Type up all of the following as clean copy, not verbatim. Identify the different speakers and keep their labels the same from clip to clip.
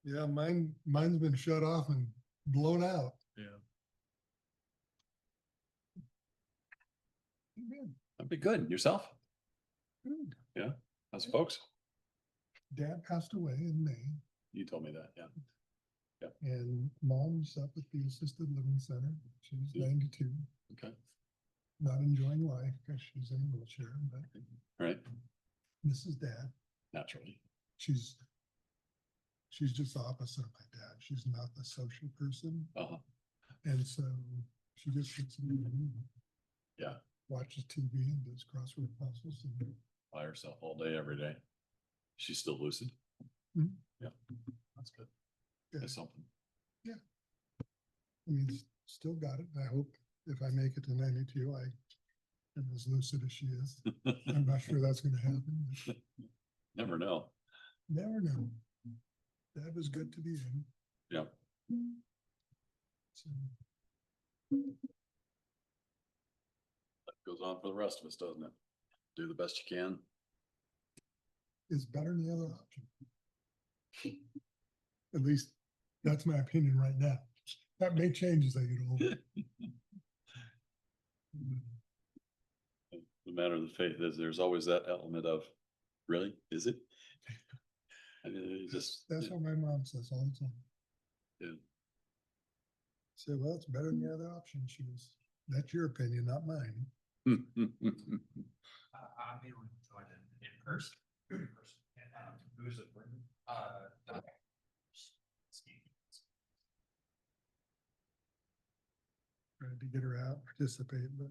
Speaker 1: Yeah, mine's been shut off and blown out.
Speaker 2: Yeah.
Speaker 1: Good,
Speaker 2: That'd be good. Yourself?
Speaker 1: good.
Speaker 2: Yeah. How's folks?
Speaker 1: Dad passed away in May,
Speaker 2: You told me that, yeah.
Speaker 1: and mom's up at the assisted living center. She's
Speaker 2: Yeah.
Speaker 1: 92,
Speaker 2: Okay.
Speaker 1: not enjoying life because she's in a wheelchair, but
Speaker 2: Right.
Speaker 1: Mrs. Dad,
Speaker 2: Naturally.
Speaker 1: she's just the opposite of my dad. She's not the social person.
Speaker 2: Uh-huh.
Speaker 1: And so she just sits in the room,
Speaker 2: Yeah.
Speaker 1: watches TV and does crossword puzzles. And
Speaker 2: By herself all day, every day. She's still lucid.
Speaker 1: Mhm.
Speaker 2: Yeah. That's good.
Speaker 1: Yeah.
Speaker 2: That's something.
Speaker 1: I mean, still got it. I hope if I make it to 92, I am as lucid as she is. I'm not sure that's going to happen. But
Speaker 2: Never know.
Speaker 1: never know. That was good to be in.
Speaker 2: Yeah.
Speaker 1: So,
Speaker 2: That goes on for the rest of us, doesn't it? Do the best you can.
Speaker 1: it's better than the other option. At least that's my opinion right now. That may change as I get older.
Speaker 2: The matter of the faith is there's always that element of, really? Is it? I mean, it's just,
Speaker 1: That's what my mom says all the time.
Speaker 2: yeah.
Speaker 1: Say, well, it's better than the other option. She goes, that's your opinion, not mine.
Speaker 3: I'm able to join in person. And, who's it?
Speaker 1: Tried to get her out, participate, but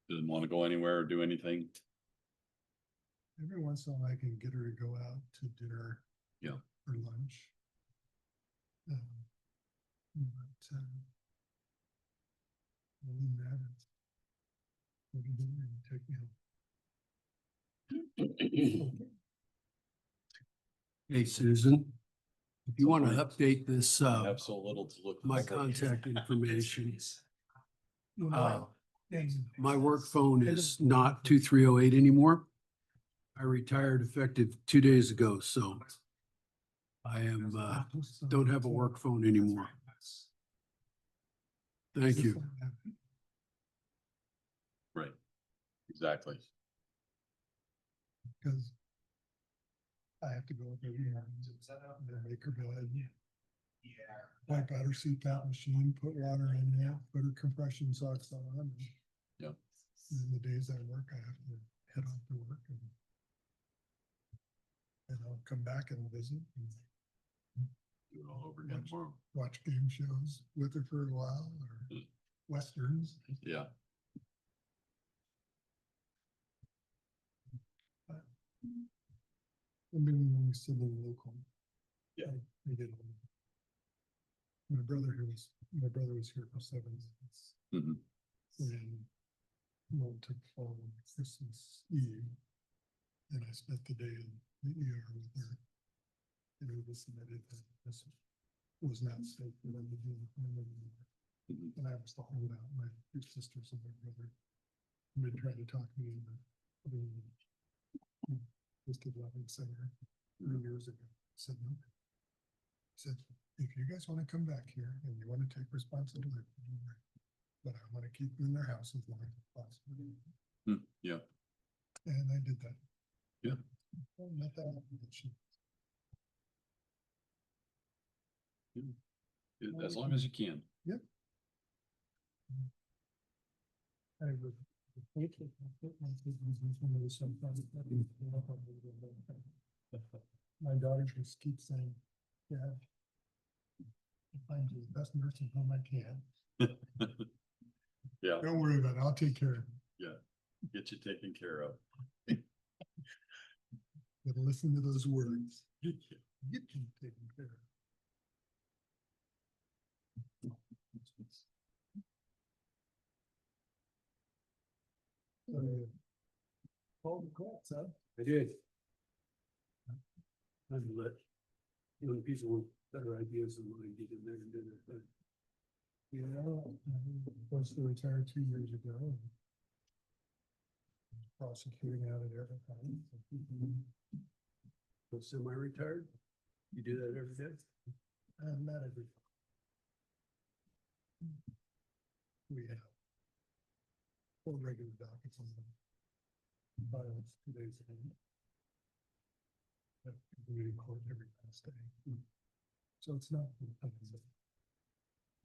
Speaker 2: Didn't want to go anywhere or do anything.
Speaker 1: every once in a while I can get her to go out to dinner.
Speaker 2: Yeah.
Speaker 1: Or lunch. But other than that, it's what do you do? You take me home.
Speaker 4: Hey, Susan, if you want to update this,
Speaker 2: I have so little to look.
Speaker 4: my
Speaker 2: forward to.
Speaker 4: contact information,
Speaker 1: Uh,
Speaker 4: my work phone is not 2308 anymore. I retired effective 2 days ago, so I am, don't have a work phone anymore. Thank you.
Speaker 2: Right. Exactly.
Speaker 1: Because I have to go up every morning and make her bed, wipe out her CPAP machine, put water in there, put her compression socks on.
Speaker 2: Yep.
Speaker 1: And the days I work, I have to head off to work and I'll come back and visit and
Speaker 2: Do it all over again tomorrow.
Speaker 1: watch game shows with her for a while or westerns.
Speaker 2: Yeah.
Speaker 1: I've been still local.
Speaker 2: Yeah.
Speaker 1: I did. My brother was here for 7 months.
Speaker 2: Mhm.
Speaker 1: And mom took fall on Christmas Eve. And I spent the day in the ER with her. And we decided that this was not safe for them to do.
Speaker 2: Mhm.
Speaker 1: And I was the holdout. My 2 sisters and my brother have been trying to talk me into being listed living center 3 years ago. I said no. I said, if you guys want to come back here and you want to take responsibility, but I want to keep them in their house as long as possible.
Speaker 2: Yeah.
Speaker 1: And I did that.
Speaker 2: Yeah.
Speaker 1: Well, not that obligation.
Speaker 2: As long as you can.
Speaker 1: I would. My daughter just keeps saying, yeah. I'll find you the best nursing home I can.
Speaker 2: Yeah.
Speaker 1: Don't worry about it. I'll take care of it.
Speaker 2: Yeah. Get you taken care of.
Speaker 1: But listen to those words. Get you taken care of. Call the courts, huh?
Speaker 4: I did. I'd let young people with better ideas than mine get in there and do their thing.
Speaker 1: Yeah, I was supposed to retire 2 years ago. And prosecuting out at every time.
Speaker 4: So semi-retired? You do that every day?
Speaker 1: Not every. We have 4 regular dockets on them. Files 2 days a week. We record every last day. So it's not. I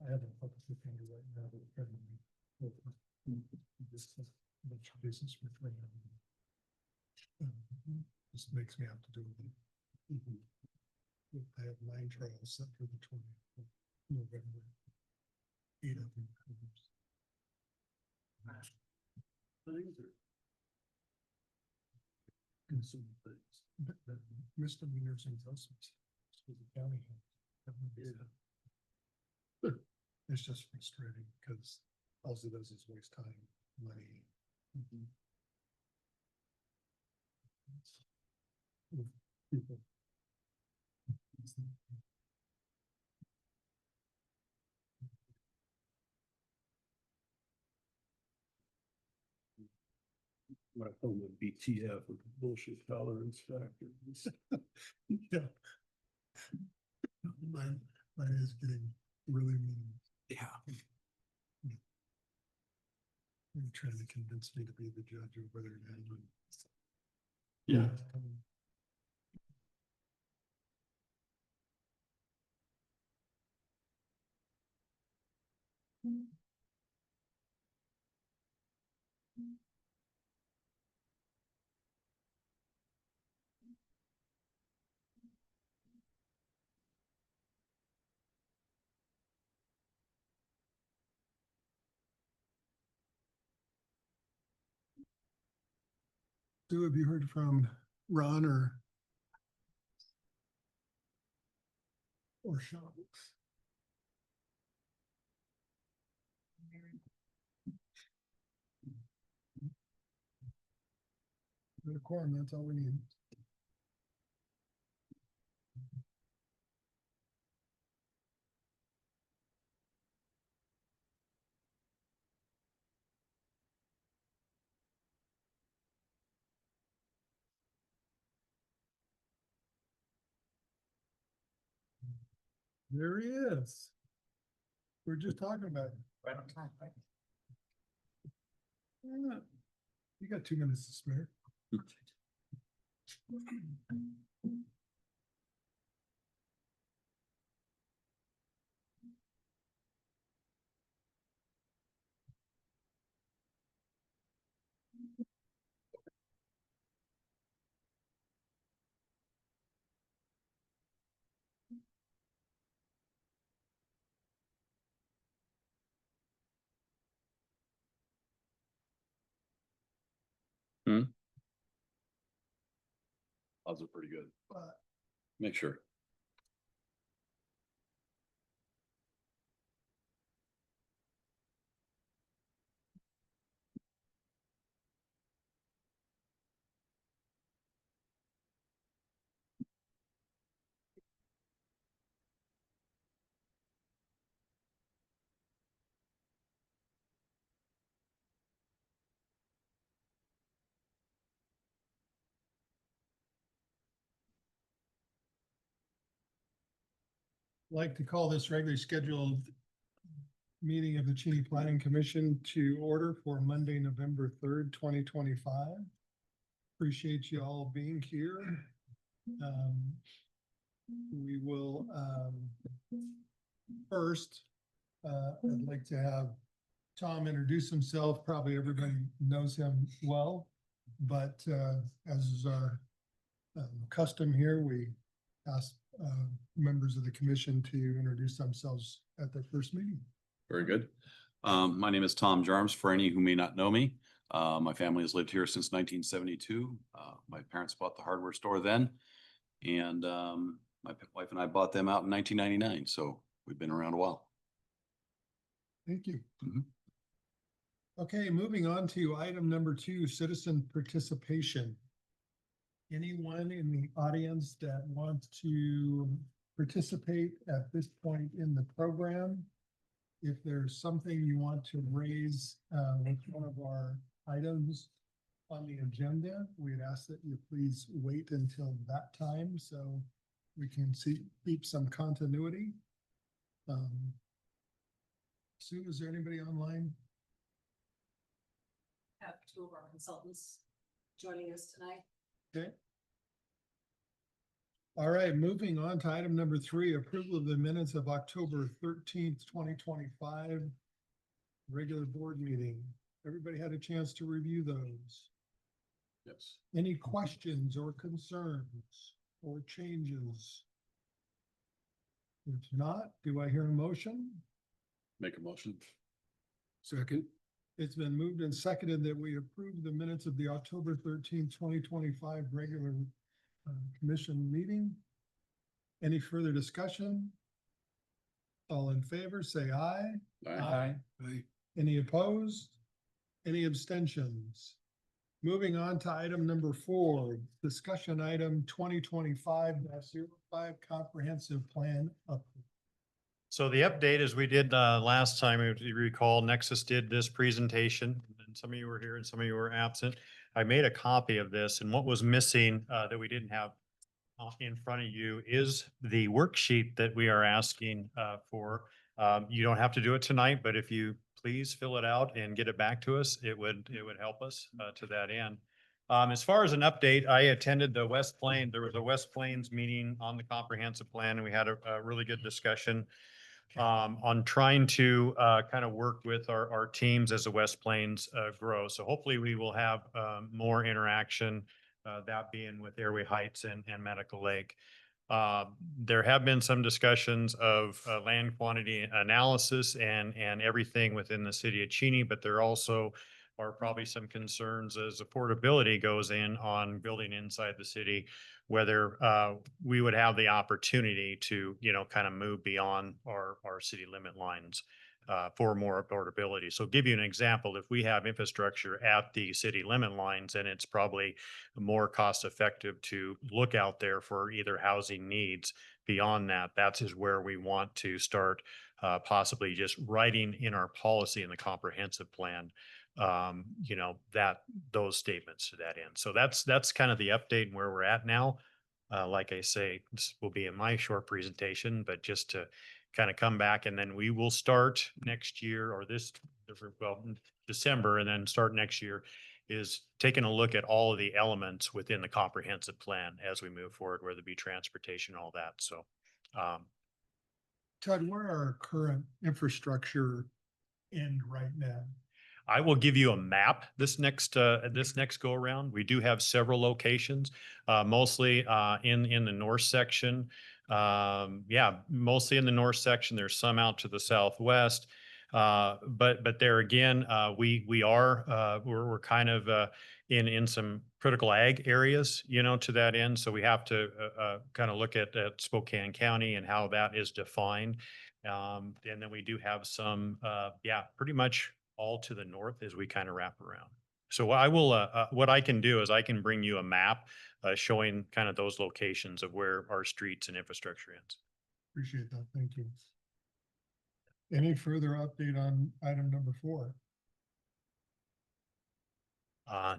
Speaker 1: have a public defender right now that probably. This is a bunch of business for free. This makes me have to do it. I have 9 trials set for the 20th of November. 8 of them. Consume things. But misdemeanors and adjustments. So the county. It's just frustrating because all it does is waste time, money. People.
Speaker 4: My home would BTF with bullshit tolerance factor.
Speaker 1: Yeah. Mine is getting really mean.
Speaker 4: Yeah.
Speaker 1: You're trying to convince me to be the judge over there.
Speaker 2: Yeah.
Speaker 1: Sue, have you heard from Ron or Sean? The quorum, that's all we need. There he is. We're just talking about it.
Speaker 3: Right on time, right?
Speaker 1: Yeah. You got 2 minutes to spare.
Speaker 2: Odds are pretty good.
Speaker 1: But
Speaker 2: Make sure.
Speaker 1: like to call this regularly scheduled meeting of the Cheney Planning Commission to order for Monday, November 3rd, 2025. Appreciate you all being here. We will first, I'd like to have Tom introduce himself. Probably everybody knows him well, but as is our custom here, we ask members of the commission to introduce themselves at their first meeting.
Speaker 2: Very good. My name is Tom Jarms, for any who may not know me. My family has lived here since 1972. My parents bought the hardware store then, and my wife and I bought them out in 1999, so we've been around a while.
Speaker 1: Thank you.
Speaker 2: Mhm.
Speaker 1: Okay, moving on to item number 2, citizen participation. Anyone in the audience that wants to participate at this point in the program? If there's something you want to raise with one of our items on the agenda, we'd ask that you please wait until that time. So we can keep some continuity. Sue, is there anybody online?
Speaker 5: Have two of our consultants joining us tonight.
Speaker 1: Okay. All right, moving on to item number 3, approval of the minutes of October 13th, 2025. Regular board meeting. Everybody had a chance to review those.
Speaker 2: Yes.
Speaker 1: Any questions or concerns or changes? If not, do I hear a motion?
Speaker 2: Make a motion.
Speaker 4: Second,
Speaker 1: It's been moved and seconded that we approve the minutes of the October 13th, 2025 regular commission meeting. Any further discussion? All in favor, say aye.
Speaker 2: Aye.
Speaker 4: I,
Speaker 1: Any opposed? Any abstentions? Moving on to item number 4, discussion item 2025-05 comprehensive plan update.
Speaker 3: So the update is we did last time, if you recall, Nexus did this presentation, and some of you were here and some of you were absent. I made a copy of this, and what was missing that we didn't have in front of you is the worksheet that we are asking for. You don't have to do it tonight, but if you please fill it out and get it back to us, it would help us to that end. As far as an update, I attended the West Plains. There was a West Plains meeting on the comprehensive plan, and we had a really good discussion on trying to kind of work with our teams as the West Plains grow. So hopefully we will have more interaction, that being with Airway Heights and Medical Lake. There have been some discussions of land quantity analysis and everything within the city of Cheney, but there also are probably some concerns as affordability goes in on building inside the city, whether we would have the opportunity to, kind of move beyond our city limit lines for more affordability. So give you an example, if we have infrastructure at the city limit lines, then it's probably more cost effective to look out there for either housing needs. Beyond that, that is where we want to start possibly just writing in our policy in the comprehensive plan, that those statements to that end. So that's kind of the update and where we're at now. Like I say, this will be in my short presentation, but just to kind of come back, and then we will start next year or December, and then start next year is taking a look at all of the elements within the comprehensive plan as we move forward, whether it be transportation, all that. So,
Speaker 1: Todd, where are our current infrastructure end right now?
Speaker 3: I will give you a map this next go around. We do have several locations, mostly in the north section. Mostly in the north section. There's some out to the southwest, but there again, we're kind of in some critical ag areas, to that end. So we have to kind of look at Spokane County and how that is defined. And then we do have some, pretty much all to the north as we kind of wrap around. So I will, what I can do is I can bring you a map showing kind of those locations of where our streets and infrastructure ends.
Speaker 1: Appreciate that. Thank you. Any further update on item number 4?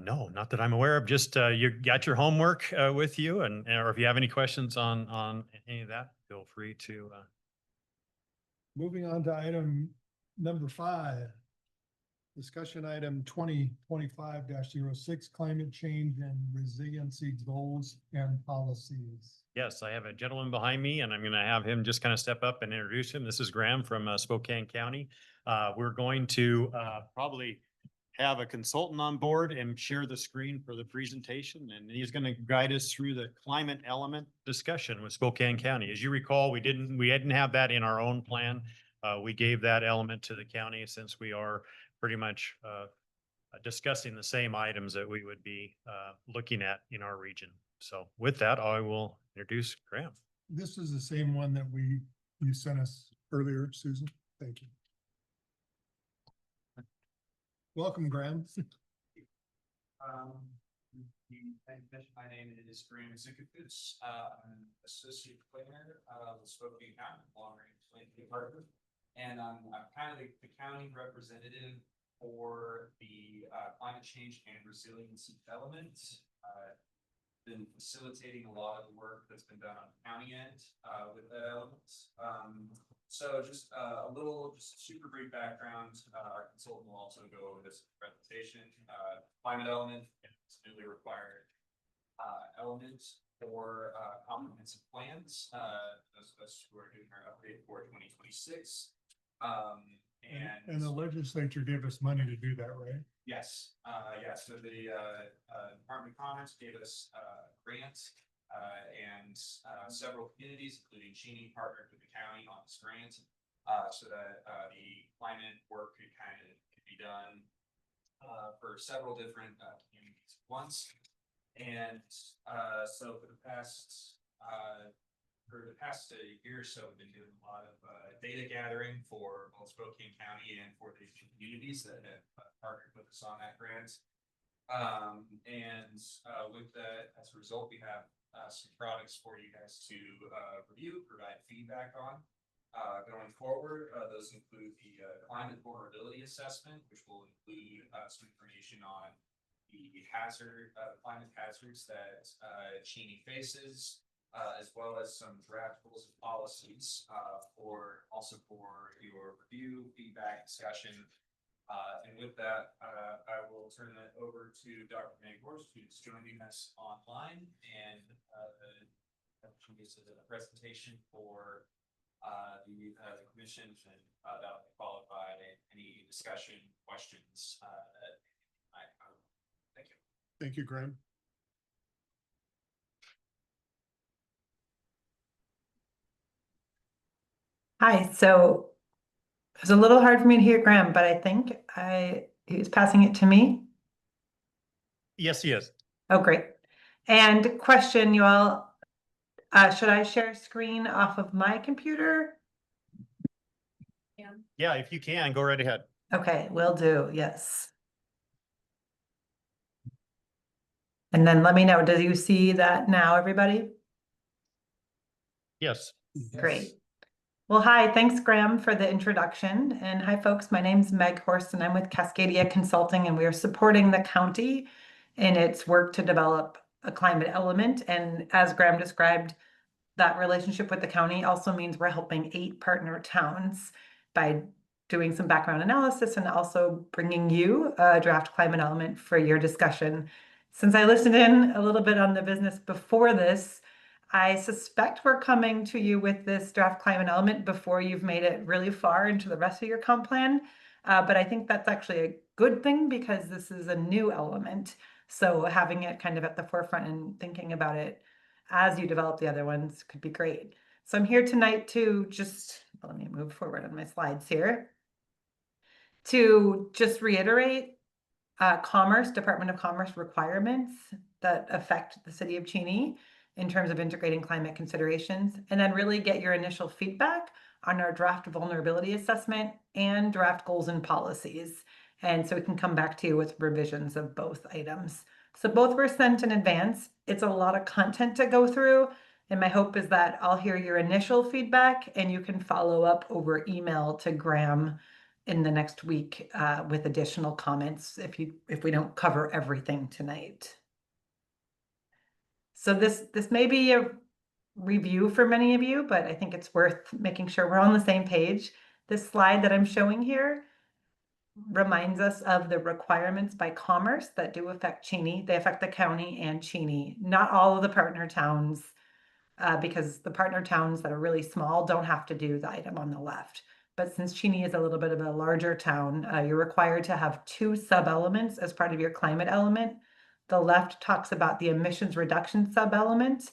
Speaker 3: No, not that I'm aware of. Just you got your homework with you, or if you have any questions on any of that, feel free to.
Speaker 1: Moving on to item number 5. Discussion item 2025-06, climate change and resiliency goals and policies.
Speaker 3: Yes, I have a gentleman behind me, and I'm going to have him just kind of step up and introduce him. This is Graham from Spokane County. We're going to probably have a consultant on board and share the screen for the presentation, and he's going to guide us through the climate element discussion with Spokane County. As you recall, we didn't have that in our own plan. We gave that element to the county since we are pretty much discussing the same items that we would be looking at in our region. So with that, I will introduce Graham.
Speaker 1: This is the same one that you sent us earlier, Susan. Thank you. Welcome, Graham.
Speaker 6: My name is Graham Zikowitz. I'm an associate planner with Spokane County Long Range Planning Department, and I'm kind of the county representative for the climate change and resiliency element. The been facilitating a lot of the work that's been done on the county end, with that element. So just a little, just super brief background, our consultant will also go over this presentation. Climate element, it's a newly required element for comprehensive plans, those of us who are doing our update for 2026.
Speaker 1: And the legislature gave us money to do that, right?
Speaker 6: Yes, so the Department of Commerce gave us grants, and several communities, including Cheney, partnered with the county on this grant, so that the climate work could be done for several different communities at once. And so for the past year or so, we've been doing a lot of data gathering for both Spokane County and for the communities that have partnered with us on that grant. With that, as a result, we have some products for you guys to review, provide feedback on. Going forward, those include the climate vulnerability assessment, which will include some information on the climate hazards that Cheney faces, as well as some draft rules and policies for your review, feedback, discussion. And with that, I will turn that over to Dr. Meg Horst, who's joining us online, and she gives a presentation for the commission, and that'll be followed by any discussion, questions that I have. Thank you.
Speaker 1: Thank you, Graham.
Speaker 7: Hi, so it was a little hard for me to hear Graham, but I think he was passing it to me.
Speaker 3: Yes, he is.
Speaker 7: Oh, great. And question, you all, should I share screen off of my computer?
Speaker 3: Yeah, if you can, go right ahead.
Speaker 7: Okay, will do, yes. And then let me know, do you see that now, everybody?
Speaker 3: Yes.
Speaker 7: Great. Well, hi, thanks, Graham, for the introduction. And hi, folks, my name's Meg Horst, and I'm with Cascadia Consulting, and we are supporting the county in its work to develop a climate element. And as Graham described, that relationship with the county also means we're helping 8 partner towns by doing some background analysis and also bringing you a draft climate element for your discussion. Since I listened in a little bit on the business before this, I suspect we're coming to you with this draft climate element before you've made it really far into the rest of your comp plan. But I think that's actually a good thing because this is a new element. So having it kind of at the forefront and thinking about it as you develop the other ones could be great. So I'm here tonight to let me move forward on my slides here, to just reiterate Department of Commerce requirements that affect the City of Cheney in terms of integrating climate considerations, and then really get your initial feedback on our draft vulnerability assessment and draft goals and policies. And so we can come back to you with revisions of both items. So both were sent in advance. It's a lot of content to go through. And my hope is that I'll hear your initial feedback and you can follow up over email to Graham in the next week with additional comments if we don't cover everything tonight. So this may be a review for many of you, but I think it's worth making sure we're on the same page. This slide that I'm showing here reminds us of the requirements by Commerce that do affect Cheney. They affect the county and Cheney, not all of the partner towns, because the partner towns that are really small don't have to do the item on the left. But since Cheney is a little bit of a larger town, you're required to have 2 sub-elements as part of your climate element. The left talks about the emissions reduction sub-element,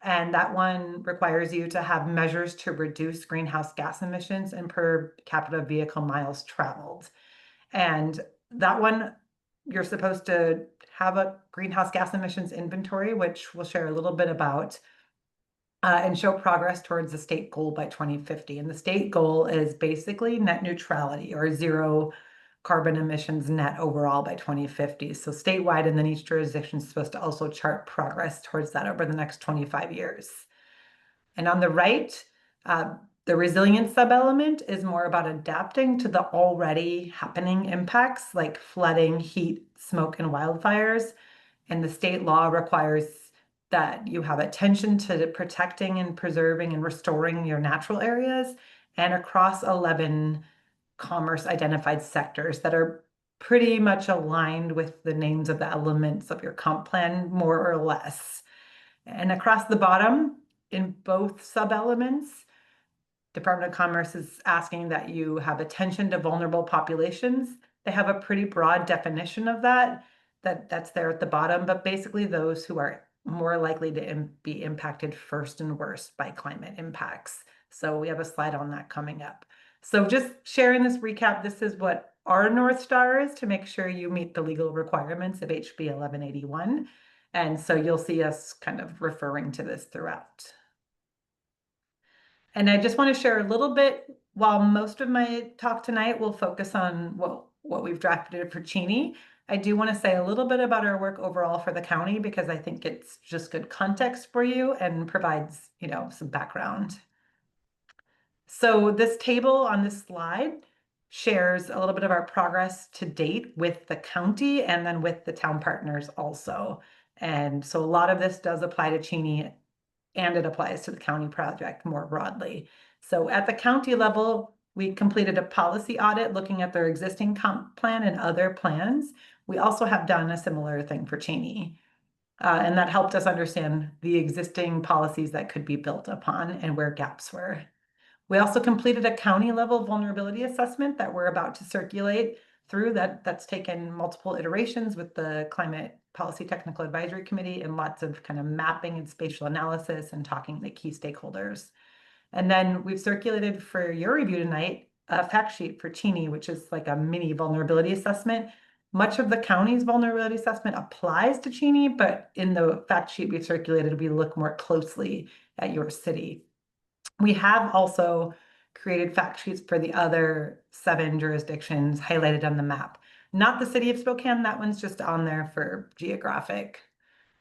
Speaker 7: and that one requires you to have measures to reduce greenhouse gas emissions and per capita vehicle miles traveled. And that one, you're supposed to have a greenhouse gas emissions inventory, which we'll share a little bit about, and show progress towards the state goal by 2050. And the state goal is basically net neutrality or 0 carbon emissions net overall by 2050. So statewide, and then each jurisdiction is supposed to also chart progress towards that over the next 25 years. And on the right, the resilience sub-element is more about adapting to the already happening impacts like flooding, heat, smoke, and wildfires. And the state law requires that you have attention to protecting and preserving and restoring your natural areas, and across 11 commerce identified sectors that are pretty much aligned with the names of the elements of your comp plan, more or less. And across the bottom, in both sub-elements, Department of Commerce is asking that you have attention to vulnerable populations. They have a pretty broad definition of that's there at the bottom, but basically those who are more likely to be impacted first and worst by climate impacts. So we have a slide on that coming up. So just sharing this recap, this is what our North Star is to make sure you meet the legal requirements of HB 1181. And so you'll see us kind of referring to this throughout. And I just want to share a little bit, while most of my talk tonight will focus on what we've drafted for Cheney, I do want to say a little bit about our work overall for the county, because I think it's just good context for you and provides, some background. So this table on this slide shares a little bit of our progress to date with the county and then with the town partners also. And so a lot of this does apply to Cheney, and it applies to the county project more broadly. So at the county level, we completed a policy audit looking at their existing comp plan and other plans. We also have done a similar thing for Cheney. And that helped us understand the existing policies that could be built upon and where gaps were. We also completed a county level vulnerability assessment that we're about to circulate through that's taken multiple iterations with the Climate Policy Technical Advisory Committee and lots of kind of mapping and spatial analysis and talking to key stakeholders. And then we've circulated for your review tonight a fact sheet for Cheney, which is like a mini vulnerability assessment. Much of the county's vulnerability assessment applies to Cheney, but in the fact sheet we've circulated, we look more closely at your city. We have also created fact sheets for the other 7 jurisdictions highlighted on the map. Not the city of Spokane, that one's just on there for geographic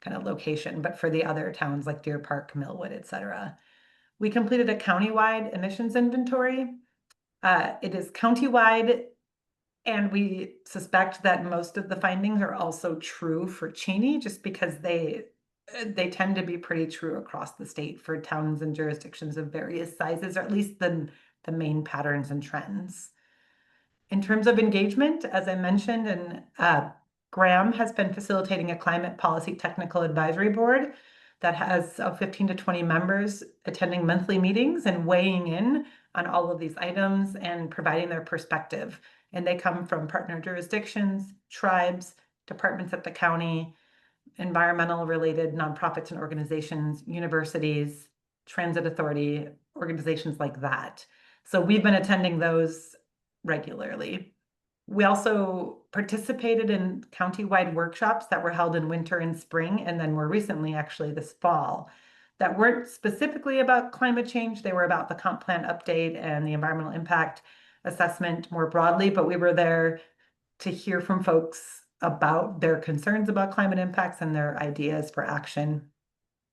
Speaker 7: kind of location, but for the other towns like Deer Park, Millwood, etc. We completed a countywide emissions inventory. It is countywide, and we suspect that most of the findings are also true for Cheney, just because they tend to be pretty true across the state for towns and jurisdictions of various sizes, or at least the main patterns and trends. In terms of engagement, as I mentioned, and Graham has been facilitating a climate policy technical advisory board that has 15 to 20 members attending monthly meetings and weighing in on all of these items and providing their perspective. And they come from partner jurisdictions, tribes, departments at the county, environmental related nonprofits and organizations, universities, transit authority, organizations like that. So we've been attending those regularly. We also participated in county-wide workshops that were held in winter and spring, and then more recently, actually this fall, that weren't specifically about climate change. They were about the comp plan update and the environmental impact assessment more broadly, but we were there to hear from folks about their concerns about climate impacts and their ideas for action,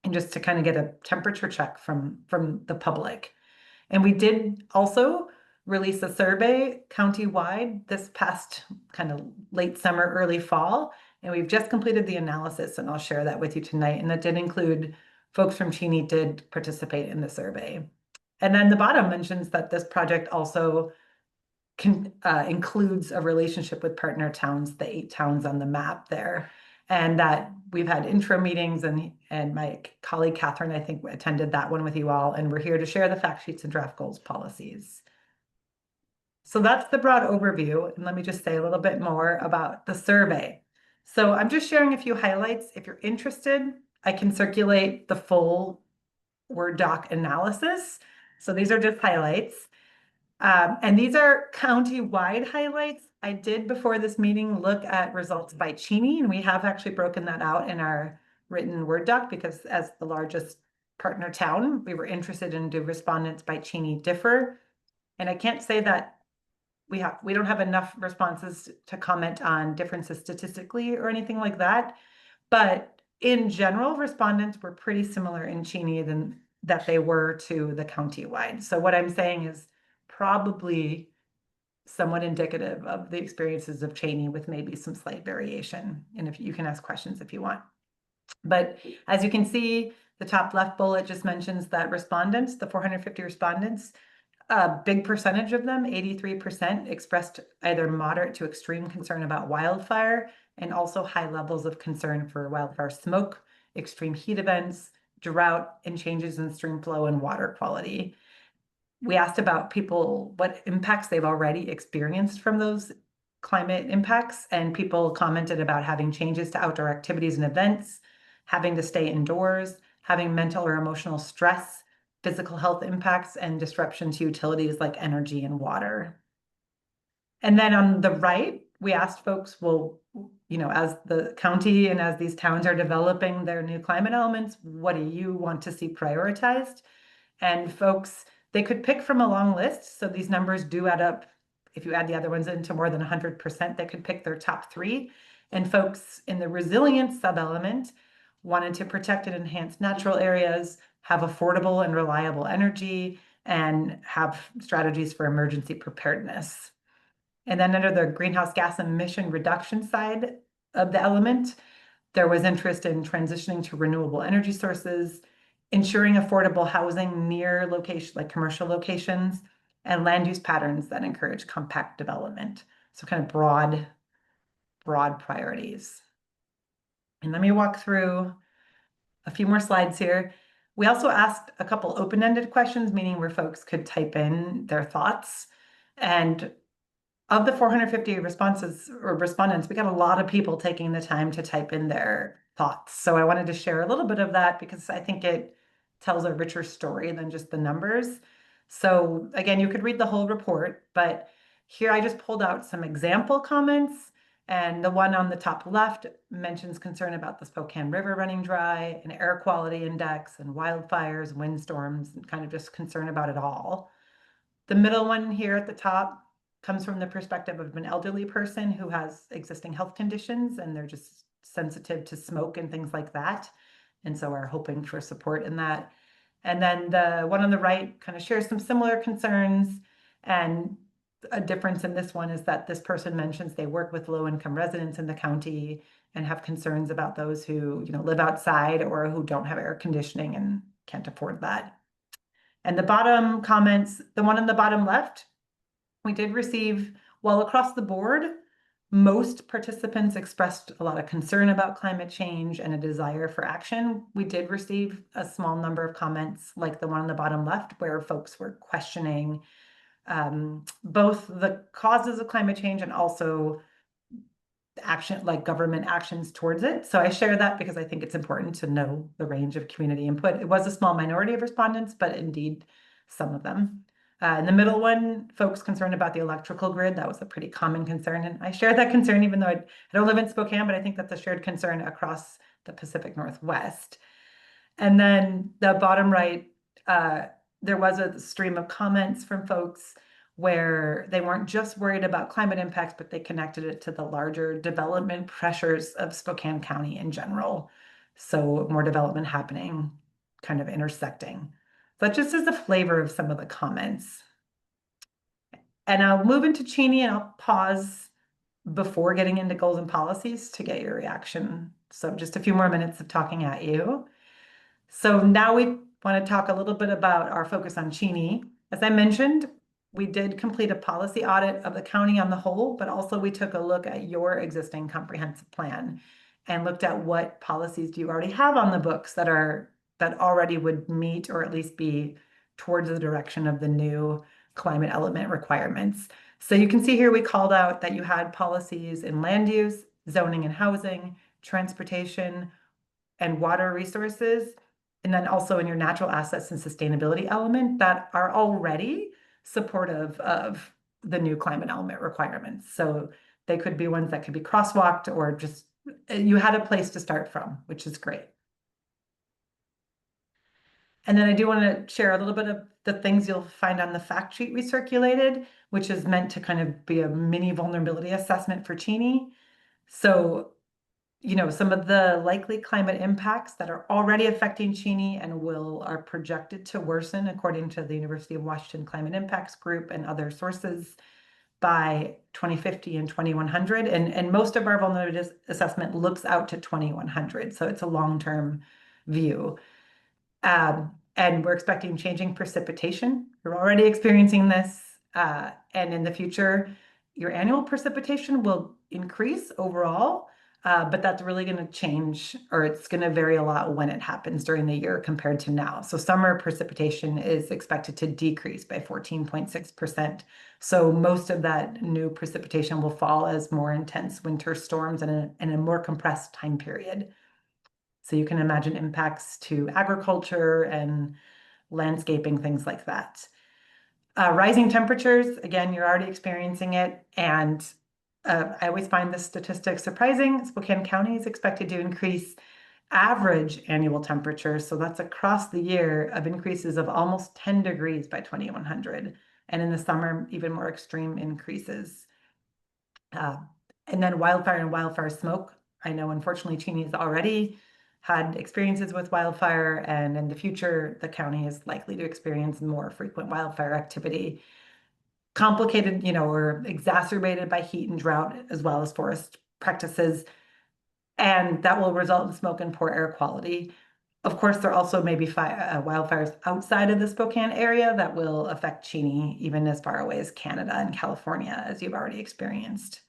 Speaker 7: and just to kind of get a temperature check from the public. And we did also release a survey countywide this past kind of late summer, early fall, and we've just completed the analysis, and I'll share that with you tonight. And that did include folks from Cheney did participate in the survey. And then the bottom mentions that this project also includes a relationship with partner towns, the 8 towns on the map there, and that we've had intro meetings, and my colleague Catherine, I think, attended that one with you all, and we're here to share the fact sheets and draft goals policies. So that's the broad overview, and let me just say a little bit more about the survey. So I'm just sharing a few highlights. If you're interested, I can circulate the full Word doc analysis. So these are just highlights. And these are county-wide highlights. I did before this meeting look at results by Cheney, and we have actually broken that out in our written Word doc, because as the largest partner town, we were interested in do respondents by Cheney differ. And I can't say that we don't have enough responses to comment on differences statistically or anything like that. But in general, respondents were pretty similar in Cheney than that they were to the county-wide. So what I'm saying is probably somewhat indicative of the experiences of Cheney with maybe some slight variation. And if you can ask questions if you want. But as you can see, the top left bullet just mentions that respondents, the 450 respondents, a big percentage of them, 83%, expressed either moderate to extreme concern about wildfire and also high levels of concern for wildfire smoke, extreme heat events, drought, and changes in stream flow and water quality. We asked about people, what impacts they've already experienced from those climate impacts, and people commented about having changes to outdoor activities and events, having to stay indoors, having mental or emotional stress, physical health impacts, and disruption to utilities like energy and water. And then on the right, we asked folks, well, you know, as the county and as these towns are developing their new climate elements, what do you want to see prioritized? And folks, they could pick from a long list. So these numbers do add up. If you add the other ones into more than 100%, they could pick their top 3. And folks in the resilience sub-element wanted to protect and enhance natural areas, have affordable and reliable energy, and have strategies for emergency preparedness. And then under the greenhouse gas emission reduction side of the element, there was interest in transitioning to renewable energy sources, ensuring affordable housing near location, like commercial locations, and land use patterns that encourage compact development. So kind of broad priorities. And let me walk through a few more slides here. We also asked a couple open-ended questions, meaning where folks could type in their thoughts. And of the 450 responses or respondents, we got a lot of people taking the time to type in their thoughts. So I wanted to share a little bit of that because I think it tells a richer story than just the numbers. So again, you could read the whole report, but here I just pulled out some example comments. And the one on the top left mentions concern about the Spokane River running dry, an air quality index, and wildfires, windstorms, and kind of just concern about it all. The middle one here at the top comes from the perspective of an elderly person who has existing health conditions and they're just sensitive to smoke and things like that. And so are hoping for support in that. And then the one on the right kind of shares some similar concerns. And a difference in this one is that this person mentions they work with low-income residents in the county and have concerns about those who, you know, live outside or who don't have air conditioning and can't afford that. And the bottom comments, the one on the bottom left, we did receive, well, across the board, most participants expressed a lot of concern about climate change and a desire for action. We did receive a small number of comments like the one on the bottom left where folks were questioning both the causes of climate change and also action, like government actions towards it. So I share that because I think it's important to know the range of community input. It was a small minority of respondents, but indeed some of them. In the middle one, folks concerned about the electrical grid, that was a pretty common concern. And I share that concern, even though I don't live in Spokane, but I think that's a shared concern across the Pacific Northwest. And then the bottom right, there was a stream of comments from folks where they weren't just worried about climate impacts, but they connected it to the larger development pressures of Spokane County in general. So more development happening, kind of intersecting. That just is a flavor of some of the comments. And I'll move into Cheney and I'll pause before getting into goals and policies to get your reaction. So just a few more minutes of talking at you. So now we want to talk a little bit about our focus on Cheney. As I mentioned, we did complete a policy audit of the county on the whole, but also we took a look at your existing comprehensive plan and looked at what policies do you already have on the books that already would meet or at least be towards the direction of the new climate element requirements. So you can see here we called out that you had policies in land use, zoning and housing, transportation, and water resources, and then also in your natural assets and sustainability element that are already supportive of the new climate element requirements. So they could be ones that could be crosswalked or just you had a place to start from, which is great. And then I do want to share a little bit of the things you'll find on the fact sheet we circulated, which is meant to kind of be a mini vulnerability assessment for Cheney. So, you know, some of the likely climate impacts that are already affecting Cheney and are projected to worsen according to the University of Washington Climate Impacts Group and other sources. by 2050 and 2100. And most of our vulnerability assessment looks out to 2100. So it's a long-term view. And we're expecting changing precipitation. We're already experiencing this. And in the future, your annual precipitation will increase overall, but that's really going to change, or it's going to vary a lot when it happens during the year compared to now. So summer precipitation is expected to decrease by 14.6%. So most of that new precipitation will fall as more intense winter storms in a more compressed time period. So you can imagine impacts to agriculture and landscaping, things like that. Rising temperatures, again, you're already experiencing it. And I always find this statistic surprising. Spokane County is expected to increase average annual temperatures. So that's across the year of increases of almost 10 degrees by 2100. And in the summer, even more extreme increases. And then wildfire and wildfire smoke. I know, unfortunately, Cheney has already had experiences with wildfire, and in the future, the county is likely to experience more frequent wildfire activity, complicated, or exacerbated by heat and drought, as well as forest practices. And that will result in smoke and poor air quality. Of course, there also may be wildfires outside of the Spokane area that will affect Cheney, even as far away as Canada and California, as you've already experienced.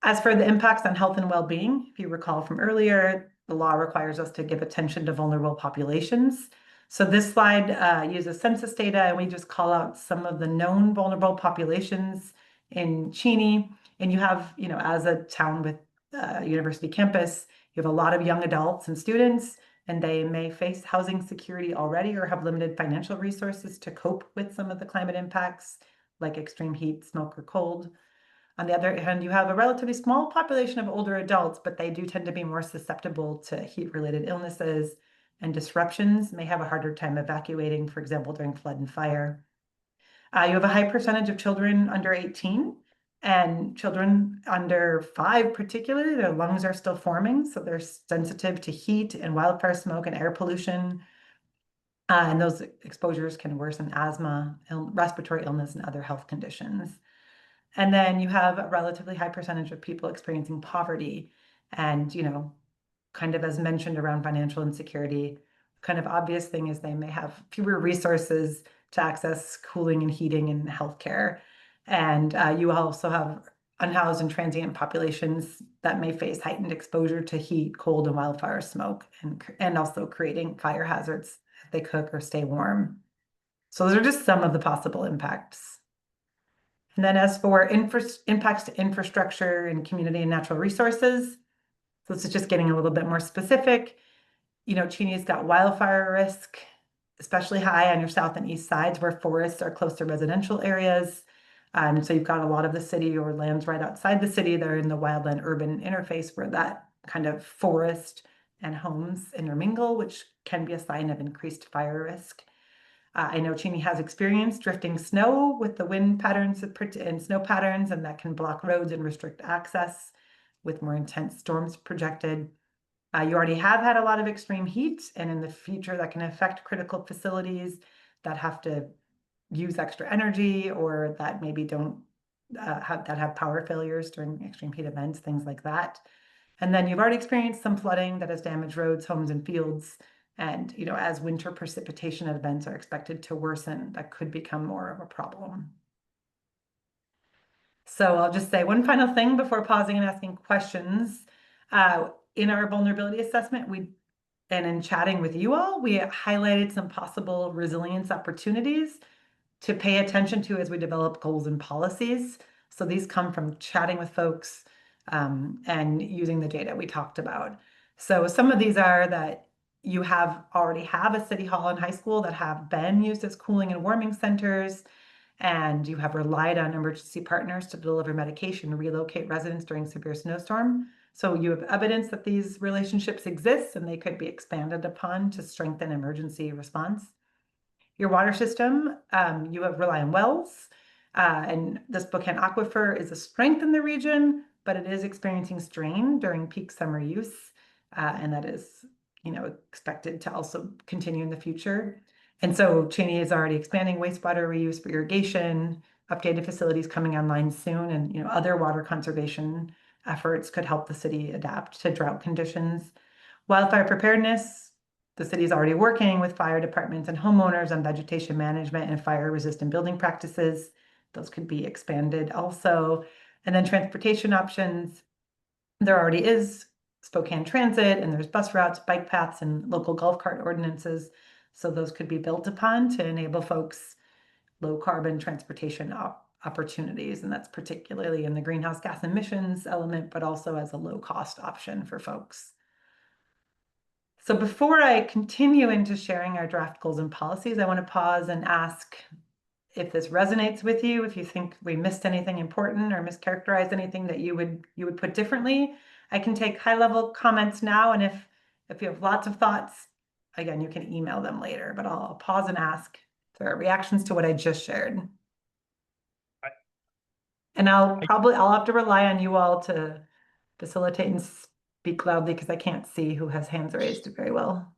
Speaker 7: As for the impacts on health and well-being, if you recall from earlier, the law requires us to give attention to vulnerable populations. So this slide uses census data, and we just call out some of the known vulnerable populations in Cheney. And you have, as a town with a university campus, you have a lot of young adults and students, and they may face housing security already or have limited financial resources to cope with some of the climate impacts, like extreme heat, smoke, or cold. On the other hand, you have a relatively small population of older adults, but they do tend to be more susceptible to heat-related illnesses and disruptions, may have a harder time evacuating, for example, during flood and fire. You have a high percentage of children under 18, and children under 5 particularly, their lungs are still forming, so they're sensitive to heat and wildfire smoke and air pollution. And those exposures can worsen asthma, respiratory illness, and other health conditions. And then you have a relatively high percentage of people experiencing poverty. And, kind of as mentioned around financial insecurity, kind of obvious thing is they may have fewer resources to access cooling and heating and healthcare. And you also have unhoused and transient populations that may face heightened exposure to heat, cold, and wildfire smoke, and also creating fire hazards if they cook or stay warm. So those are just some of the possible impacts. And then as for impacts to infrastructure and community and natural resources, so this is just getting a little bit more specific. Cheney's got wildfire risk, especially high on your south and east sides where forests are close to residential areas. So you've got a lot of the city or lands right outside the city that are in the wildland urban interface where that kind of forest and homes intermingle, which can be a sign of increased fire risk. I know Cheney has experienced drifting snow with the wind patterns and snow patterns, and that can block roads and restrict access with more intense storms projected. You already have had a lot of extreme heat, and in the future that can affect critical facilities that have to use extra energy or that maybe don't have power failures during extreme heat events, things like that. And then you've already experienced some flooding that has damaged roads, homes, and fields. And, as winter precipitation events are expected to worsen, that could become more of a problem. So I'll just say one final thing before pausing and asking questions. In our vulnerability assessment, and in chatting with you all, we highlighted some possible resilience opportunities to pay attention to as we develop goals and policies. So these come from chatting with folks and using the data we talked about. So some of these are that you already have a city hall and high school that have been used as cooling and warming centers, and you have relied on emergency partners to deliver medication and relocate residents during severe snowstorm. So you have evidence that these relationships exist and they could be expanded upon to strengthen emergency response. Your water system, you have rely on wells, and the Spokane Aquifer is a strength in the region, but it is experiencing strain during peak summer use, and that is expected to also continue in the future. And so Cheney is already expanding wastewater reuse for irrigation, updated facilities coming online soon, and, you know, other water conservation efforts could help the city adapt to drought conditions. Wildfire preparedness, the city is already working with fire departments and homeowners on vegetation management and fire-resistant building practices. Those could be expanded also. And then transportation options. There already is Spokane Transit, and there's bus routes, bike paths, and local golf cart ordinances. So those could be built upon to enable folks low carbon transportation opportunities. And that's particularly in the greenhouse gas emissions element, but also as a low cost option for folks. So before I continue into sharing our draft goals and policies, I want to pause and ask if this resonates with you, if you think we missed anything important or mischaracterized anything that you would put differently. I can take high level comments now, and if you have lots of thoughts, again, you can email them later, but I'll pause and ask if there are reactions to what I just shared. And I'll have to rely on you all to facilitate and speak loudly because I can't see who has hands raised very well.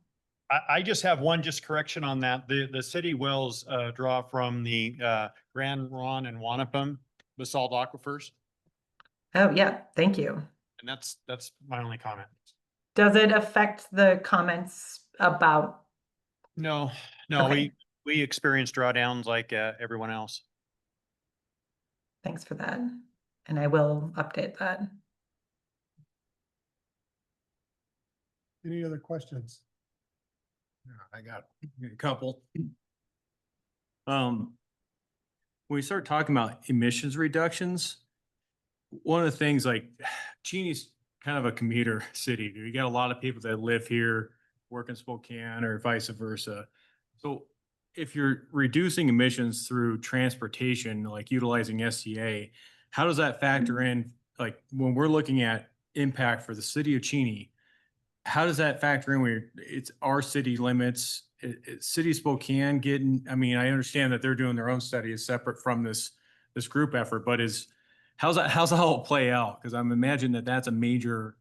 Speaker 3: I just have one correction on that. The city wells draw from the Grand Ron and Wanapum basalt aquifers.
Speaker 7: Oh, yeah, thank you.
Speaker 3: And that's my only comment.
Speaker 7: Does it affect the comments about?
Speaker 3: No,
Speaker 7: Okay.
Speaker 3: we experience drawdowns like everyone else.
Speaker 7: Thanks for that. And I will update that.
Speaker 1: Any other questions?
Speaker 8: I got a couple. When we start talking about emissions reductions, one of the things, like, Cheney's kind of a commuter city. You got a lot of people that live here, work in Spokane, or vice versa. So if you're reducing emissions through transportation, like utilizing SCA, how does that factor in, like, when we're looking at impact for the city of Cheney? How does that factor in where it's our city limits? City of Spokane getting, I mean, I understand that they're doing their own study is separate from this group effort, but how's that all play out? Because I'm imagining that that's a major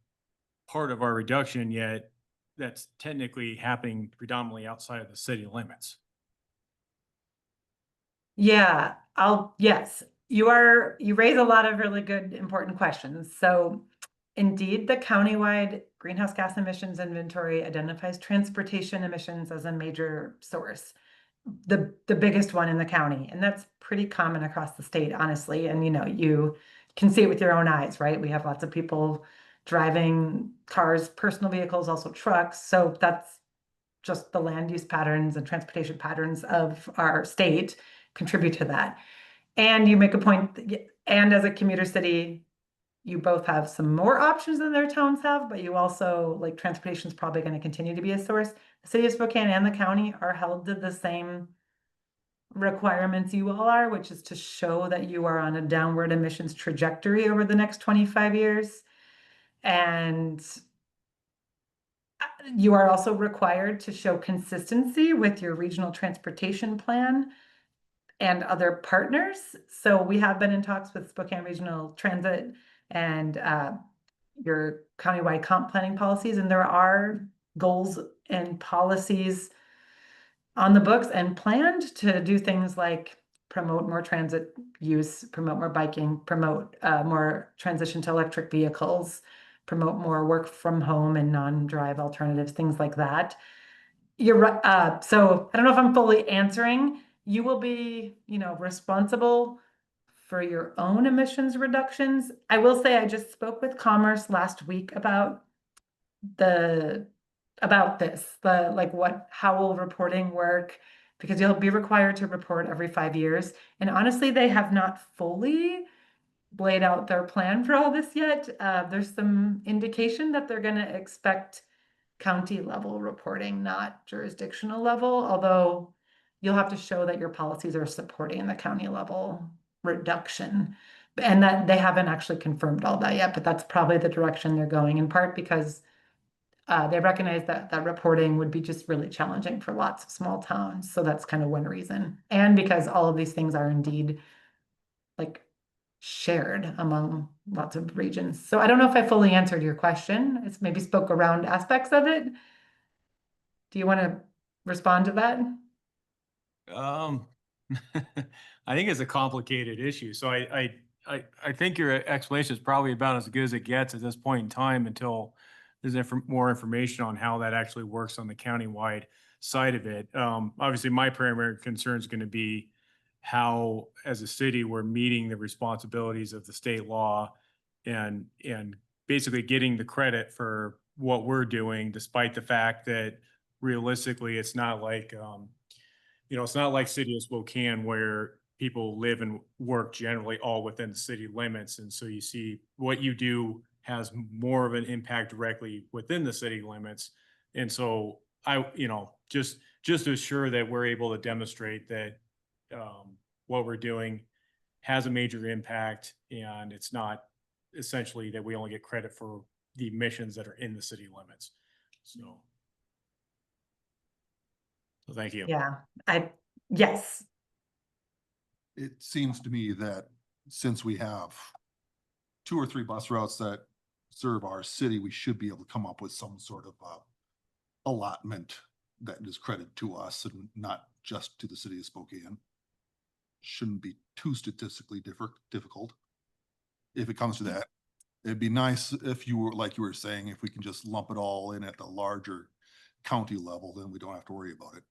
Speaker 8: part of our reduction, yet that's technically happening predominantly outside of the city limits.
Speaker 7: Yeah, yes, you raise a lot of really good, important questions. So indeed, the countywide greenhouse gas emissions inventory identifies transportation emissions as a major source, the biggest one in the county. And that's pretty common across the state, honestly. And, you know, you can see it with your own eyes, right? We have lots of people driving cars, personal vehicles, also trucks. So that's just the land use patterns and transportation patterns of our state contribute to that. And you make a point, and as a commuter city, you both have some more options than their towns have, but you also, like, transportation is probably going to continue to be a source. The city of Spokane and the county are held to the same requirements you all are, which is to show that you are on a downward emissions trajectory over the next 25 years. And you are also required to show consistency with your regional transportation plan and other partners. So we have been in talks with Spokane Regional Transit and your countywide comp planning policies, and there are goals and policies on the books and planned to do things like promote more transit use, promote more biking, promote more transition to electric vehicles, promote more work from home and non-drive alternatives, things like that. You're right. So I don't know if I'm fully answering. You will be, you know, responsible for your own emissions reductions. I will say I just spoke with Commerce last week about this, how will reporting work? Because you'll be required to report every 5 years. And honestly, they have not fully laid out their plan for all this yet. There's some indication that they're going to expect county level reporting, not jurisdictional level, although you'll have to show that your policies are supporting the county level reduction. And that they haven't actually confirmed all that yet, but that's probably the direction they're going, in part because they recognize that reporting would be just really challenging for lots of small towns. So that's kind of one reason. And because all of these things are indeed, like, shared among lots of regions. So I don't know if I fully answered your question. It's maybe spoke around aspects of it. Do you want to respond to that?
Speaker 8: I think it's a complicated issue. So I think your explanation is probably about as good as it gets at this point in time until there's more information on how that actually works on the countywide side of it. Obviously, my primary concern is going to be how, as a city, we're meeting the responsibilities of the state law and basically getting the credit for what we're doing, despite the fact that realistically, it's not like, it's not like City of Spokane where people live and work generally all within the city limits. And so you see what you do has more of an impact directly within the city limits. And so just to assure that we're able to demonstrate that what we're doing has a major impact, and it's not essentially that we only get credit for the emissions that are in the city limits. So thank you.
Speaker 7: Yeah, yes,
Speaker 9: It seems to me that since we have 2 or 3 bus routes that serve our city, we should be able to come up with some sort of allotment that is credited to us and not just to the city of Spokane. Shouldn't be too statistically difficult. If it comes to that, it'd be nice if you were, like you were saying, if we can just lump it all in at the larger county level, then we don't have to worry about it.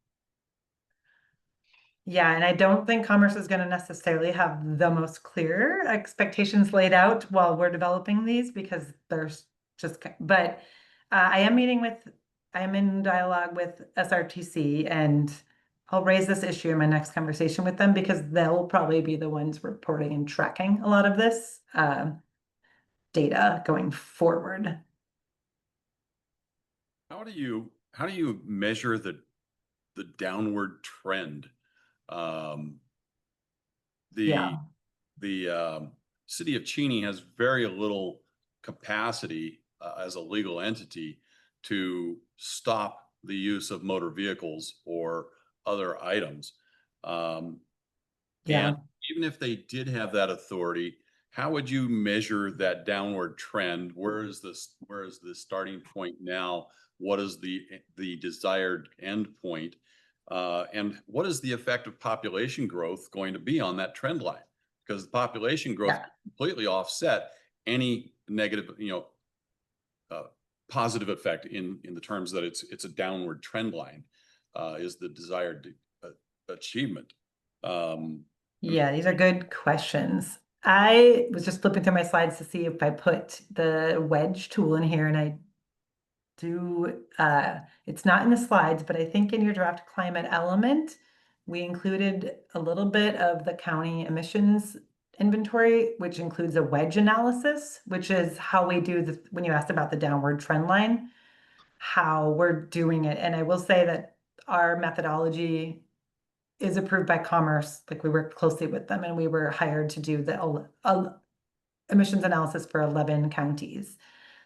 Speaker 7: yeah, and I don't think Commerce is going to necessarily have the most clear expectations laid out while we're developing these, because there's just, but I am in dialogue with SRTC, and I'll raise this issue in my next conversation with them because they'll probably be the ones reporting and tracking a lot of this data going forward.
Speaker 2: How do you measure the downward trend?
Speaker 7: Yeah.
Speaker 2: The City of Cheney has very little capacity as a legal entity to stop the use of motor vehicles or other items.
Speaker 7: Yeah.
Speaker 2: And even if they did have that authority, how would you measure that downward trend? Where is the starting point now? What is the desired end point? And what is the effect of population growth going to be on that trend line? Because the population growth completely offset any negative, positive effect in the terms that it's a downward trend line, is the desired achievement.
Speaker 7: Yeah, these are good questions. I was just flipping through my slides to see if I put the wedge tool in here, and I do, it's not in the slides, but I think in your draft climate element, we included a little bit of the county emissions inventory, which includes a wedge analysis, which is how we do this when you asked about the downward trend line, how we're doing it. And I will say that our methodology is approved by Commerce. Like, we work closely with them, and we were hired to do the emissions analysis for 11 counties.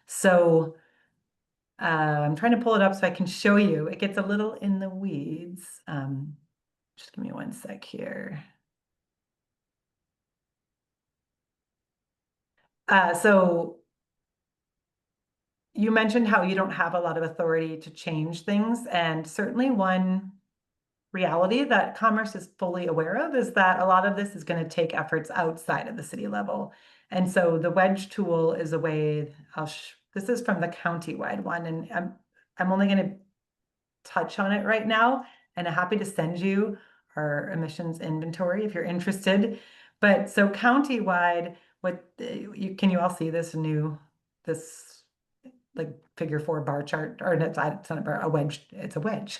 Speaker 7: So I'm trying to pull it up so I can show you. It gets a little in the weeds. Just give me one sec here. So you mentioned how you don't have a lot of authority to change things, and certainly one reality that Commerce is fully aware of is that a lot of this is going to take efforts outside of the city level. And so the wedge tool is a way, this is from the county-wide one, and I'm only going to touch on it right now, and I'm happy to send you our emissions inventory if you're interested. But so county-wide, can you all see this like figure 4 bar chart, or it's not a bar, a wedge, it's a wedge.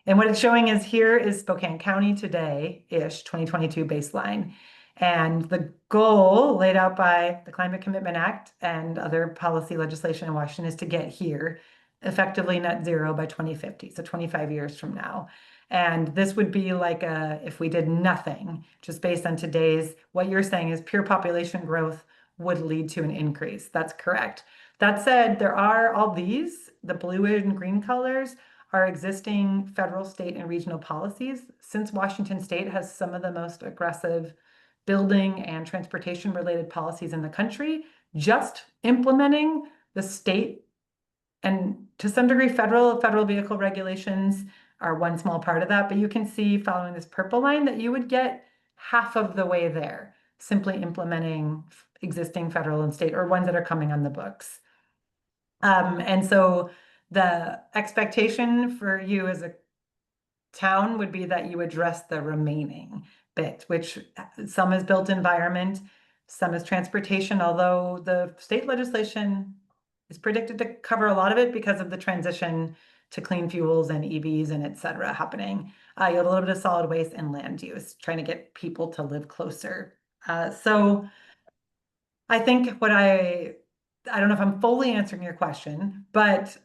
Speaker 7: And what it's showing is here is Spokane County today-ish, 2022 baseline. And the goal laid out by the Climate Commitment Act and other policy legislation in Washington is to get here effectively net zero by 2050, so 25 years from now. And this would be like if we did nothing, just based on today's, what you're saying is pure population growth would lead to an increase. That's correct. That said, there are all these, the blue and green colors, are existing federal, state, and regional policies. Since Washington State has some of the most aggressive building and transportation related policies in the country, just implementing the state And to some degree, federal vehicle regulations are one small part of that, but you can see following this purple line that you would get half of the way there, simply implementing existing federal and state or ones that are coming on the books. And so the expectation for you as a town would be that you address the remaining bit, which some is built environment, some is transportation, although the state legislation is predicted to cover a lot of it because of the transition to clean fuels and EVs and et cetera happening. You have a little bit of solid waste and land use, trying to get people to live closer. So I think I don't know if I'm fully answering your question, but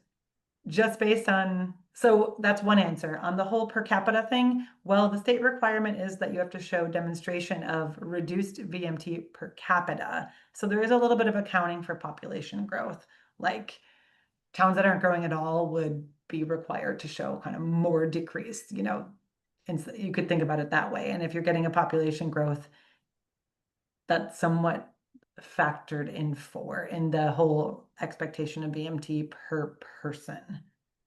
Speaker 7: just based on, so that's one answer. On the whole per capita thing, well, the state requirement is that you have to show demonstration of reduced VMT per capita. So there is a little bit of accounting for population growth. Like towns that aren't growing at all would be required to show kind of more decrease, you know, and so you could think about it that way. And if you're getting a population growth, that's somewhat factored in the whole expectation of VMT per person,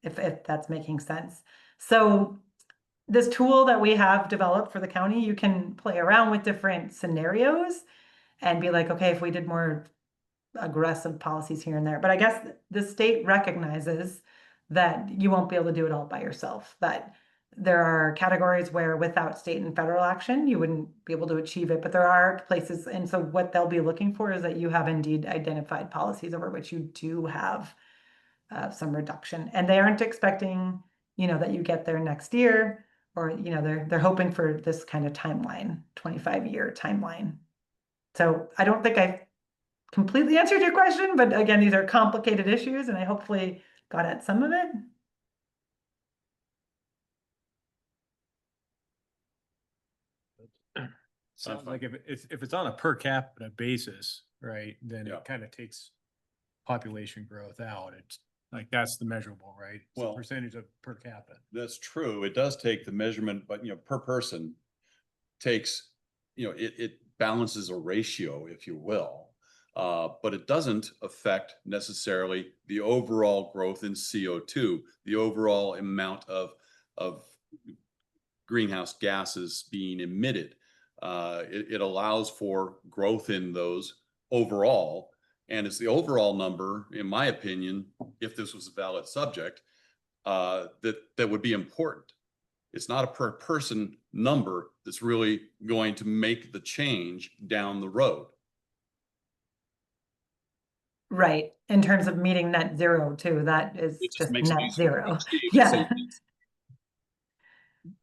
Speaker 7: if that's making sense. So this tool that we have developed for the county, you can play around with different scenarios and be like, okay, if we did more aggressive policies here and there. But I guess the state recognizes that you won't be able to do it all by yourself, that there are categories where without state and federal action, you wouldn't be able to achieve it, but there are places. And so what they'll be looking for is that you have indeed identified policies over which you do have some reduction. And they aren't expecting, you know, that you get there next year, or, you know, they're hoping for this kind of timeline, 25-year timeline. So I don't think I've completely answered your question, but again, these are complicated issues and I hopefully got at some of it.
Speaker 8: Sounds like if it's on a per capita basis, right, then
Speaker 2: Yeah.
Speaker 8: it kind of takes population growth out. It's like, that's the measurable, right? It's the
Speaker 2: Well-
Speaker 8: percentage of per capita.
Speaker 2: That's true. It does take the measurement, but per person takes, it balances a ratio, if you will. But it doesn't affect necessarily the overall growth in CO2, the overall amount of greenhouse gases being emitted. It allows for growth in those overall. And it's the overall number, in my opinion, if this was a valid subject, that would be important. It's not a per person number that's really going to make the change down the road.
Speaker 7: Right, in terms of meeting net zero too, that is
Speaker 2: It just
Speaker 7: just
Speaker 2: makes it
Speaker 7: net
Speaker 2: easier to
Speaker 7: zero.
Speaker 2: achieve
Speaker 7: Yeah.
Speaker 2: savings.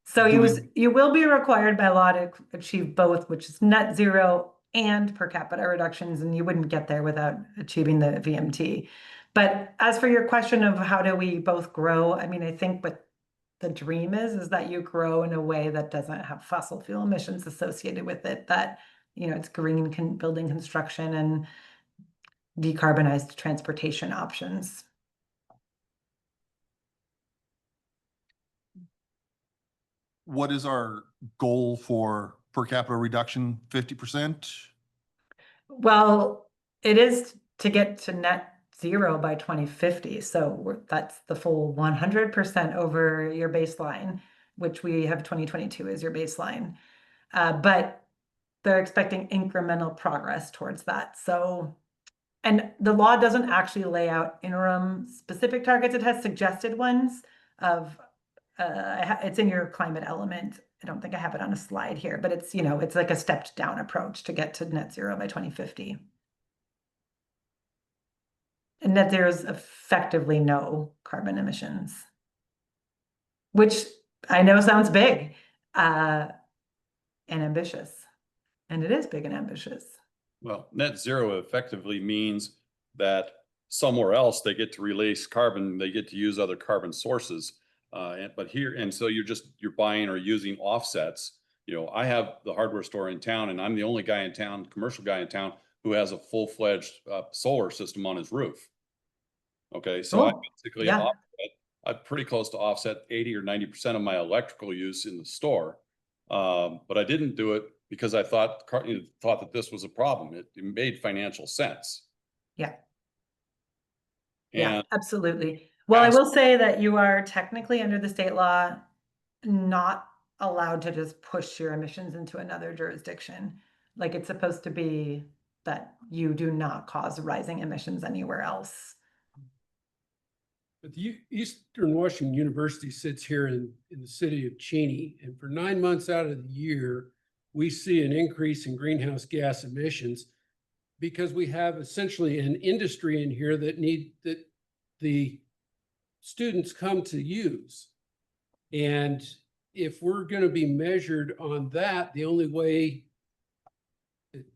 Speaker 7: So
Speaker 9: Do
Speaker 7: you will be required by law to achieve both, which is net zero and per capita reductions, and you wouldn't get there without achieving the VMT. But as for your question of how do we both grow, I mean, I think what the dream is that you grow in a way that doesn't have fossil fuel emissions associated with it, that, you know, it's green building construction and decarbonized transportation options.
Speaker 9: What is our goal for per capita reduction? 50%?
Speaker 7: Well, it is to get to net zero by 2050. So that's the full 100% over your baseline, which we have 2022 as your baseline. But they're expecting incremental progress towards that. So, and the law doesn't actually lay out interim specific targets. It has suggested ones of, it's in your climate element. I don't think I have it on a slide here, but it's, you know, it's like a stepped down approach to get to net zero by 2050. And net zero is effectively no carbon emissions, which I know sounds big and ambitious, and it is big and ambitious.
Speaker 2: Well, net zero effectively means that somewhere else they get to release carbon, they get to use other carbon sources. But here, and so you're buying or using offsets. You know, I have the hardware store in town and I'm the only guy in town, commercial guy in town, who has a full-fledged solar system on his roof. Okay, so I
Speaker 7: Oh,
Speaker 2: basically
Speaker 7: yeah.
Speaker 2: I'm pretty close to offset 80 or 90% of my electrical use in the store. But I didn't do it because I thought that this was a problem. It made financial sense.
Speaker 7: Yeah. Yeah,
Speaker 2: And
Speaker 7: absolutely. Well, I
Speaker 2: ask-
Speaker 7: will say that you are technically under the state law not allowed to just push your emissions into another jurisdiction. Like it's supposed to be that you do not cause rising emissions anywhere else.
Speaker 4: But the Eastern Washington University sits here in the city of Cheney, and for 9 months out of the year, we see an increase in greenhouse gas emissions because we have essentially an industry in here that the students come to use. And if we're going to be measured on that, the only way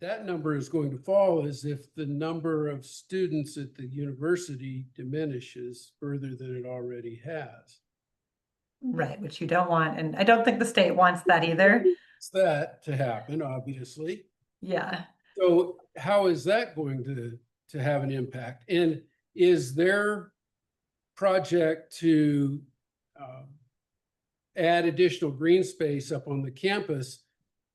Speaker 4: that number is going to fall is if the number of students at the university diminishes further than it already has.
Speaker 7: Right, which you don't want. And I don't think the state wants that either.
Speaker 4: It's that to happen, obviously.
Speaker 7: Yeah.
Speaker 4: So how is that going to have an impact? And is their project to add additional green space up on the campus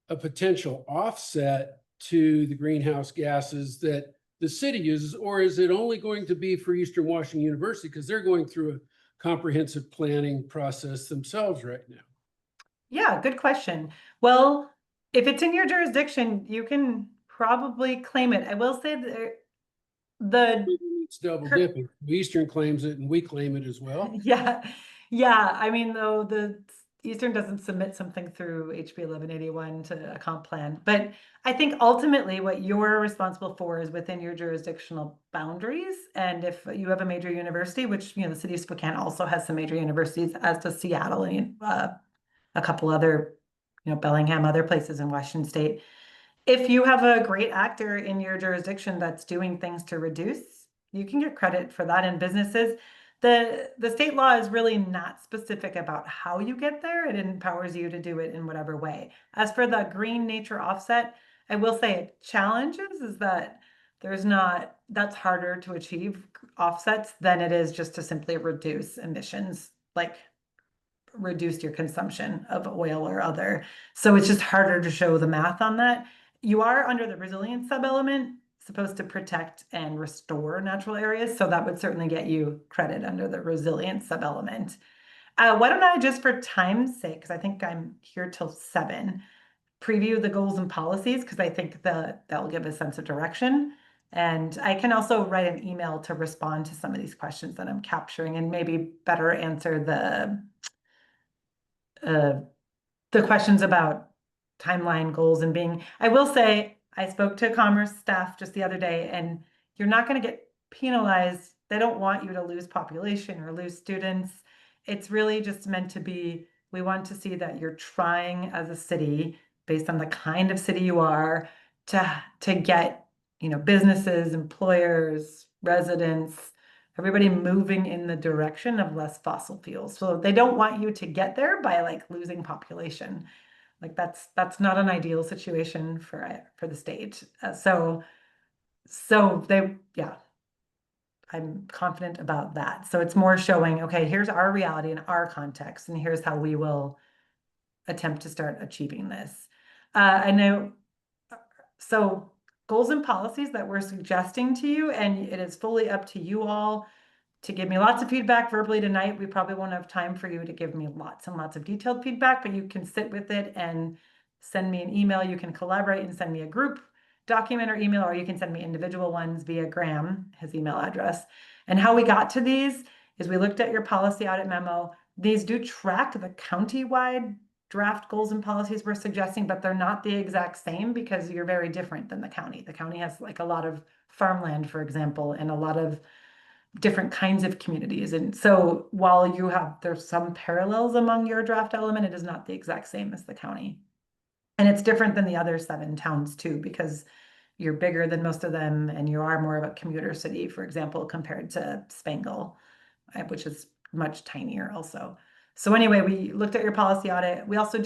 Speaker 4: a potential offset to the greenhouse gases that the city uses, or is it only going to be for Eastern Washington University because they're going through a comprehensive planning process themselves right now?
Speaker 7: Yeah, good question. Well, if it's in your jurisdiction, you can probably claim it. I will say that the
Speaker 4: It's double dipping. Eastern claims it and we claim it as well.
Speaker 7: yeah, yeah. I mean, though the Eastern doesn't submit something through HB 1181 to a comp plan, but I think ultimately what you're responsible for is within your jurisdictional boundaries. And if you have a major university, which the city of Spokane also has some major universities, as does Seattle and a couple other, Bellingham, other places in Washington State. If you have a great actor in your jurisdiction that's doing things to reduce, you can get credit for that in businesses. The state law is really not specific about how you get there. It empowers you to do it in whatever way. As for the green nature offset, I will say challenges is that that's harder to achieve offsets than it is just to simply reduce emissions, like reduce your consumption of oil or other. So it's just harder to show the math on that. You are under the resilience sub-element supposed to protect and restore natural areas. So that would certainly get you credit under the resilience sub-element. Why don't I, just for time's sake, because I think I'm here till 7, preview the goals and policies, because I think that'll give a sense of direction. And I can also write an email to respond to some of these questions that I'm capturing and maybe better answer the questions about timeline goals and I will say, I spoke to commerce staff just the other day, and you're not going to get penalized. They don't want you to lose population or lose students. It's really just meant to be, we want to see that you're trying as a city, based on the kind of city you are, to get, businesses, employers, residents, everybody moving in the direction of less fossil fuels. So they don't want you to get there by like losing population. Like that's not an ideal situation for the state. So I'm confident about that. So it's more showing, okay, here's our reality and our context, and here's how we will attempt to start achieving this. I know. So goals and policies that we're suggesting to you, and it is fully up to you all to give me lots of feedback verbally tonight. We probably won't have time for you to give me lots and lots of detailed feedback, but you can sit with it and send me an email. You can collaborate and send me a group document or email, or you can send me individual ones via Graham, his email address. And how we got to these is we looked at your policy audit memo. These do track the county-wide draft goals and policies we're suggesting, but they're not the exact same because you're very different than the county. The county has like a lot of farmland, for example, and a lot of different kinds of communities. And so while there's some parallels among your draft element, it is not the exact same as the county. And it's different than the other 7 towns too, because you're bigger than most of them and you are more of a commuter city, for example, compared to Spangle, which is much tinier also. So anyway, we looked at your policy audit. We also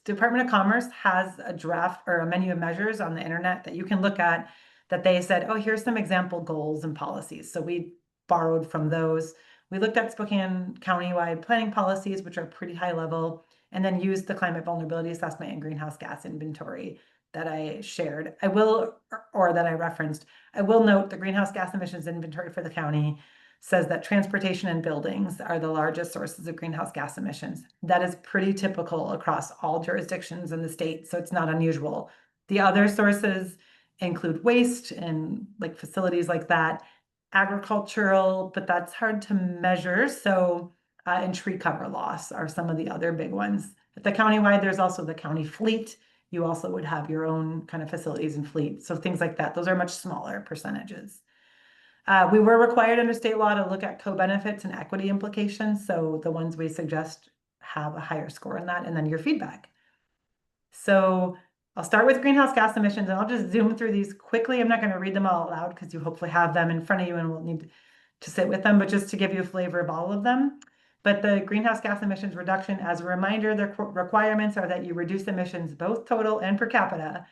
Speaker 7: Department of Commerce has a draft or a menu of measures on the internet that you can look at, that they said, oh, here's some example goals and policies. So we borrowed from those. We looked at Spokane county-wide planning policies, which are pretty high level, and then used the climate vulnerability assessment and greenhouse gas inventory that I shared. Or that I referenced. I will note the greenhouse gas emissions inventory for the county says that transportation and buildings are the largest sources of greenhouse gas emissions. That is pretty typical across all jurisdictions in the state, so it's not unusual. The other sources include waste and like facilities like that, agricultural, but that's hard to measure. So, and tree cover loss are some of the other big ones. At the countywide, there's also the county fleet. You also would have your own kind of facilities and fleet. So things like that, those are much smaller percentages. We were required under state law to look at co-benefits and equity implications. So the ones we suggest have a higher score in that, and then your feedback. So I'll start with greenhouse gas emissions, and I'll just zoom through these quickly. I'm not going to read them all aloud because you hopefully have them in front of you and will need to sit with them, but just to give you a flavor of all of them. But the greenhouse gas emissions reduction, as a reminder, the requirements are that you reduce emissions both total and per capita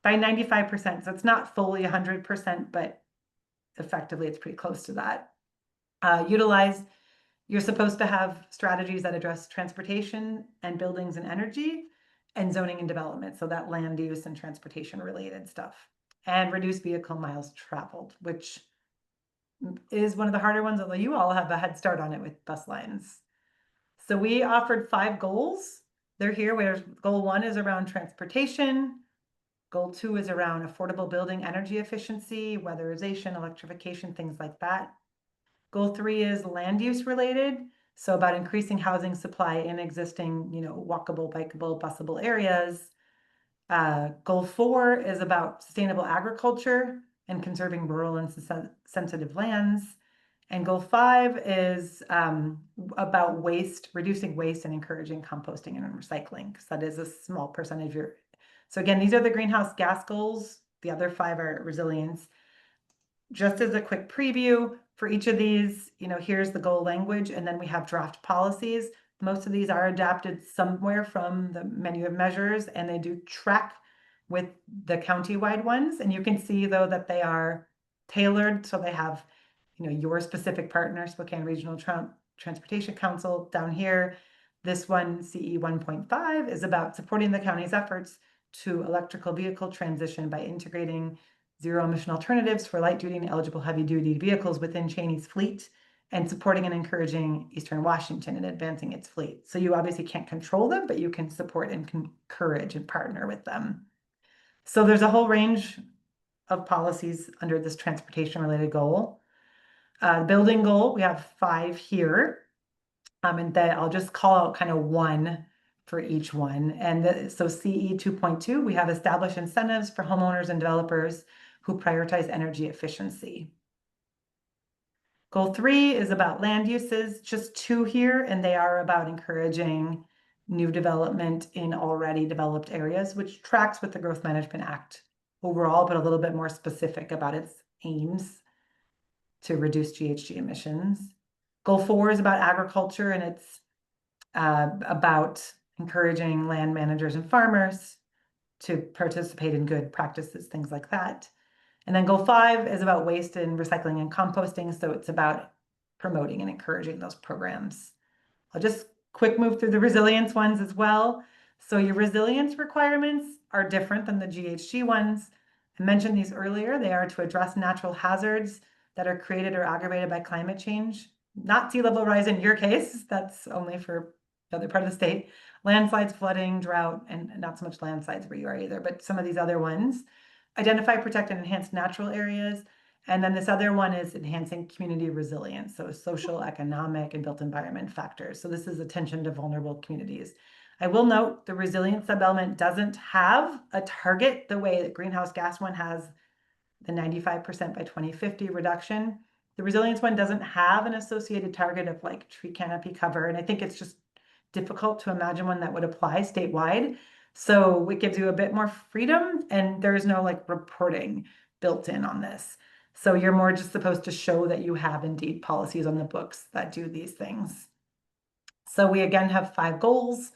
Speaker 7: by 95%. So it's not fully 100%, but effectively it's pretty close to that. You're supposed to have strategies that address transportation and buildings and energy and zoning and development. So that land use and transportation related stuff, and reduce vehicle miles traveled, which is one of the harder ones, although you all have a head start on it with bus lines. So we offered 5 goals. They're here, where goal 1 is around transportation. Goal 2 is around affordable building energy efficiency, weatherization, electrification, things like that. Goal 3 is land use related. So about increasing housing supply in existing, walkable, bikeable, busable areas. Goal 4 is about sustainable agriculture and conserving rural and sensitive lands. And goal 5 is about waste, reducing waste and encouraging composting and recycling, because that is a small percentage of your. So again, these are the greenhouse gas goals. The other 5 are resilience. Just as a quick preview for each of these, here's the goal language, and then we have draft policies. Most of these are adapted somewhere from the menu of measures, and they do track with the county-wide ones. And you can see, though, that they are tailored. So they have, your specific partner, Spokane Regional Transportation Council down here. This one, CE 1.5, is about supporting the county's efforts to electrical vehicle transition by integrating zero emission alternatives for light duty and eligible heavy duty vehicles within Cheney's fleet, and supporting and encouraging Eastern Washington in advancing its fleet. So you obviously can't control them, but you can support and encourage and partner with them. So there's a whole range of policies under this transportation related goal. Building goal, we have 5 here. And then I'll just call out kind of one for each one. And so CE 2.2, we have established incentives for homeowners and developers who prioritize energy efficiency. Goal 3 is about land uses, just 2 here, and they are about encouraging new development in already developed areas, which tracks with the Growth Management Act overall, but a little bit more specific about its aims to reduce GHG emissions. Goal 4 is about agriculture, and it's about encouraging land managers and farmers to participate in good practices, things like that. And then goal 5 is about waste and recycling and composting. So it's about promoting and encouraging those programs. I'll just quick move through the resilience ones as well. So your resilience requirements are different than the GHG ones. I mentioned these earlier. They are to address natural hazards that are created or aggravated by climate change. Not sea level rise in your case, that's only for the other part of the state. Landslides, flooding, drought, and not so much landslides where you are either, but some of these other ones. Identify, protect, and enhance natural areas. And then this other one is enhancing community resilience. So social, economic, and built environment factors. So this is attention to vulnerable communities. I will note the resilience sub-element doesn't have a target the way that greenhouse gas one has the 95% by 2050 reduction. The resilience one doesn't have an associated target of like tree canopy cover. And I think it's just difficult to imagine one that would apply statewide. So it gives you a bit more freedom, and there's no like reporting built in on this. So you're more just supposed to show that you have indeed policies on the books that do these things. So we again have 5 goals.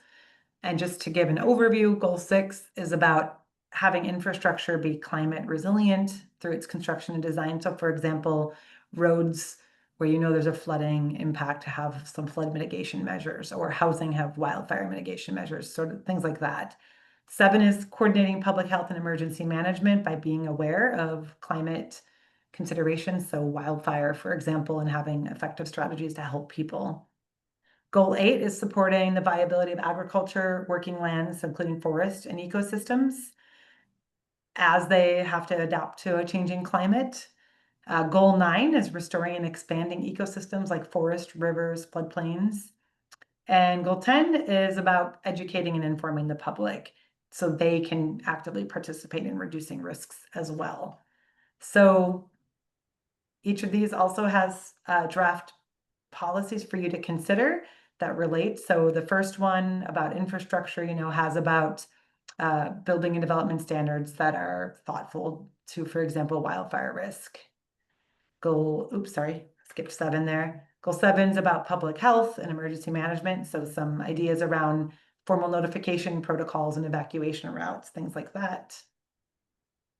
Speaker 7: And just to give an overview, goal 6 is about having infrastructure be climate resilient through its construction and design. So for example, roads where there's a flooding impact to have some flood mitigation measures, or housing have wildfire mitigation measures, sort of things like that. 7 is coordinating public health and emergency management by being aware of climate considerations. So wildfire, for example, and having effective strategies to help people. Goal 8 is supporting the viability of agriculture, working lands, including forest and ecosystems, as they have to adapt to a changing climate. Goal 9 is restoring and expanding ecosystems like forest, rivers, floodplains. And goal 10 is about educating and informing the public so they can actively participate in reducing risks as well. So each of these also has draft policies for you to consider that relate. So the first one about infrastructure, has about building and development standards that are thoughtful to, for example, wildfire risk. Skipped 7 there. Goal 7 is about public health and emergency management. So some ideas around formal notification protocols and evacuation routes, things like that.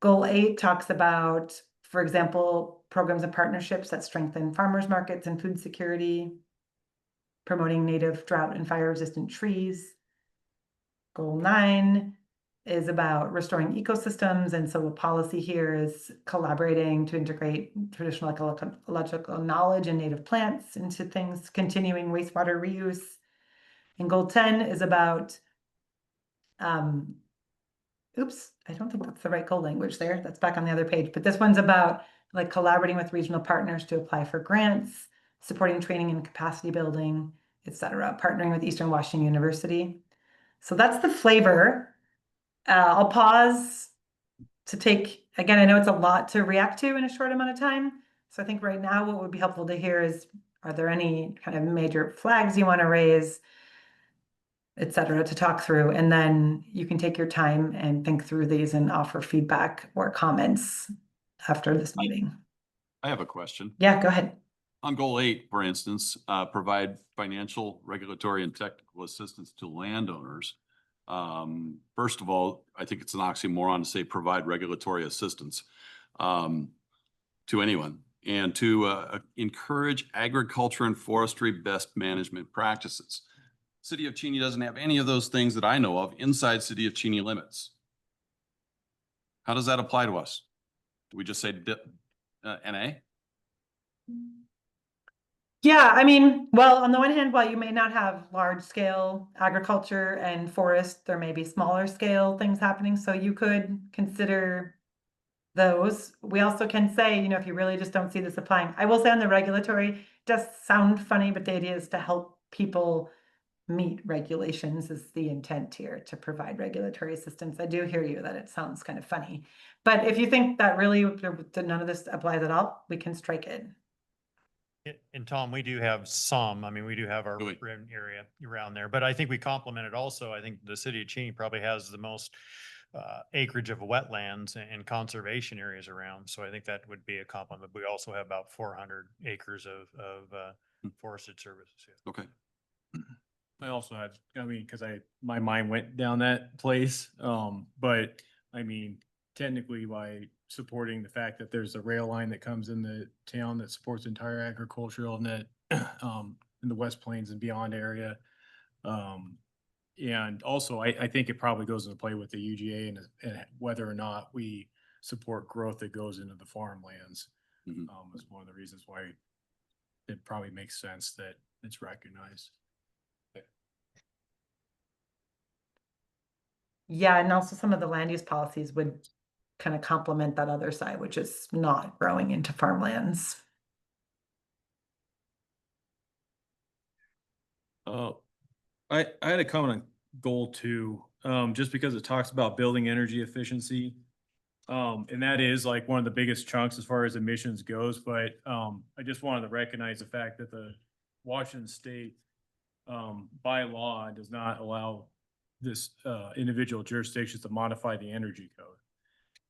Speaker 7: Goal 8 talks about, for example, programs and partnerships that strengthen farmers markets and food security, promoting native drought and fire resistant trees. Goal 9 is about restoring ecosystems. And so a policy here is collaborating to integrate traditional ecological knowledge and native plants into things, continuing wastewater reuse. And goal 10 is about, I don't think that's the right goal language there. That's back on the other page. But this one's about like collaborating with regional partners to apply for grants, supporting training and capacity building, etc., partnering with Eastern Washington University. So that's the flavor. I'll pause to take, again, I know it's a lot to react to in a short amount of time. So I think right now what would be helpful to hear is, are there any kind of major flags you want to raise, etc., to talk through? And then you can take your time and think through these and offer feedback or comments after this meeting.
Speaker 2: I have a question.
Speaker 7: Yeah, go ahead.
Speaker 2: On goal 8, for instance, provide financial, regulatory, and technical assistance to landowners. First of all, I think it's an oxymoron to say provide regulatory assistance to anyone, and to encourage agriculture and forestry best management practices. City of Cheney doesn't have any of those things that I know of inside City of Cheney limits. How does that apply to us? Do we just say NA?
Speaker 7: Yeah, I mean, well, on the one hand, while you may not have large scale agriculture and forest, there may be smaller scale things happening. So you could consider those. We also can say, if you really just don't see this applying, I will say on the regulatory, it does sound funny, but the idea is to help people meet regulations is the intent here, to provide regulatory assistance. I do hear you that it sounds kind of funny, but if you think that really none of this applies at all, we can strike it.
Speaker 3: And Tom, we do have some, we do have our
Speaker 2: Really?
Speaker 3: rim area around there, but I think we complement it also. I think the city of Cheney probably has the most acreage of wetlands and conservation areas around. So I think that would be a compliment. We also have about 400 acres of forested services. Yeah.
Speaker 2: Okay.
Speaker 8: I also had, because my mind went down that place. But technically by supporting the fact that there's a rail line that comes in the town that supports the entire agricultural net in the West Plains and beyond area. And also I think it probably goes into play with the UGA and whether or not we support growth that goes into the farmlands. Is one of the reasons why it probably makes sense that it's recognized.
Speaker 7: Yeah, and also some of the land use policies would kind of complement that other side, which is not growing into farmlands.
Speaker 8: I had a comment on goal 2, just because it talks about building energy efficiency. And that is like one of the biggest chunks as far as emissions goes. But I just wanted to recognize the fact that the Washington state by law does not allow this individual jurisdictions to modify the energy code.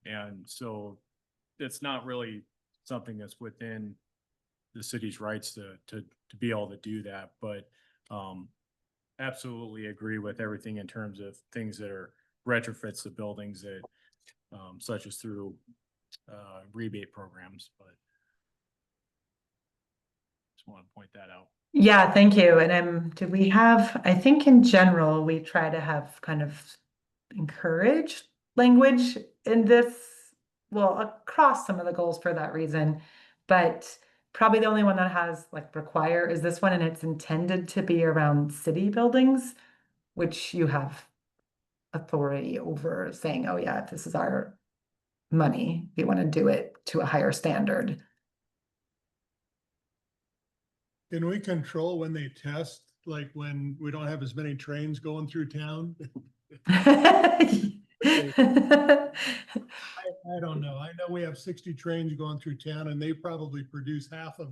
Speaker 8: And so it's not really something that's within the city's rights to be able to do that. But absolutely agree with everything in terms of things that are retrofits to buildings that such as through rebate programs. But just want to point that out.
Speaker 7: Yeah, thank you. And do we have, I think in general, we try to have kind of encouraged language in this well, across some of the goals for that reason. But probably the only one that has like require is this one, and it's intended to be around city buildings, which you have authority over saying, oh yeah, if this is our money, we want to do it to a higher standard.
Speaker 1: Can we control when they test, like when we don't have as many trains going through town? I don't know. I know we have 60 trains going through town and they probably produce half of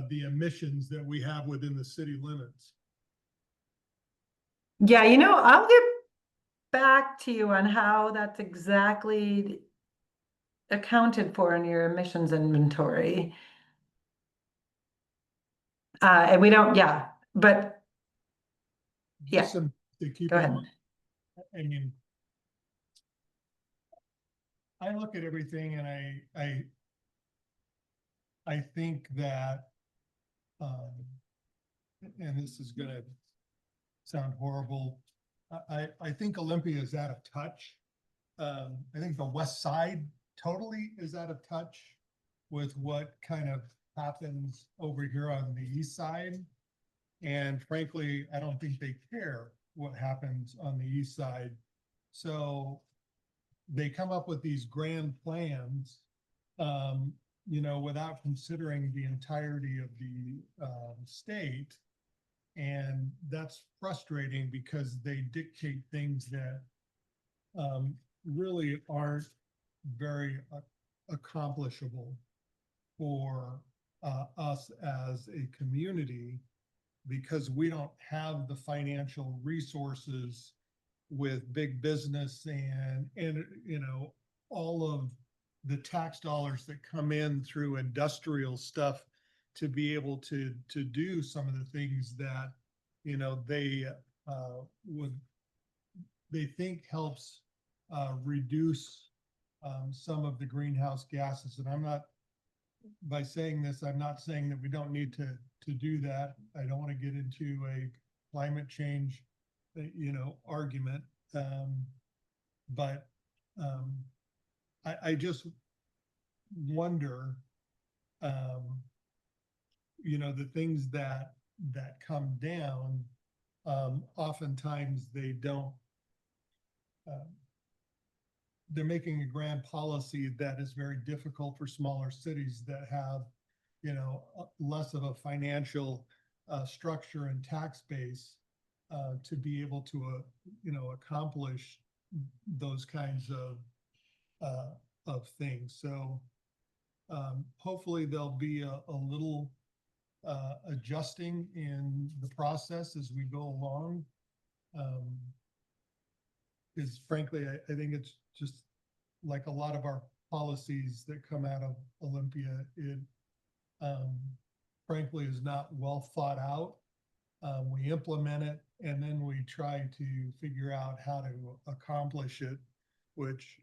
Speaker 1: the emissions that we have within the city limits.
Speaker 7: Yeah, you know, I'll get back to you on how that's exactly accounted for in your emissions inventory. And we don't, yeah, but yeah,
Speaker 1: Just some to keep
Speaker 7: go
Speaker 1: in
Speaker 7: ahead.
Speaker 1: mind. I mean, I look at everything and I think that, and this is gonna sound horrible. I think Olympia is out of touch. I think the west side totally is out of touch with what kind of happens over here on the east side. And frankly, I don't think they care what happens on the east side. So they come up with these grand plans, you know, without considering the entirety of the state. And that's frustrating because they dictate things that really aren't very accomplishable for us as a community, because we don't have the financial resources with big business and you know, all of the tax dollars that come in through industrial stuff to be able to do some of the things that, you know, they think helps reduce some of the greenhouse gases. And I'm not, by saying this, I'm not saying that we don't need to do that. I don't want to get into a climate change, you know, argument. But I just wonder, you know, the things that come down, oftentimes they don't, they're making a grand policy that is very difficult for smaller cities that have, you know, less of a financial structure and tax base to be able to, you know, accomplish those kinds of things. So hopefully there'll be a little adjusting in the process as we go along. Because frankly, I think it's just like a lot of our policies that come out of Olympia, it frankly is not well thought out. We implement it and then we try to figure out how to accomplish it, which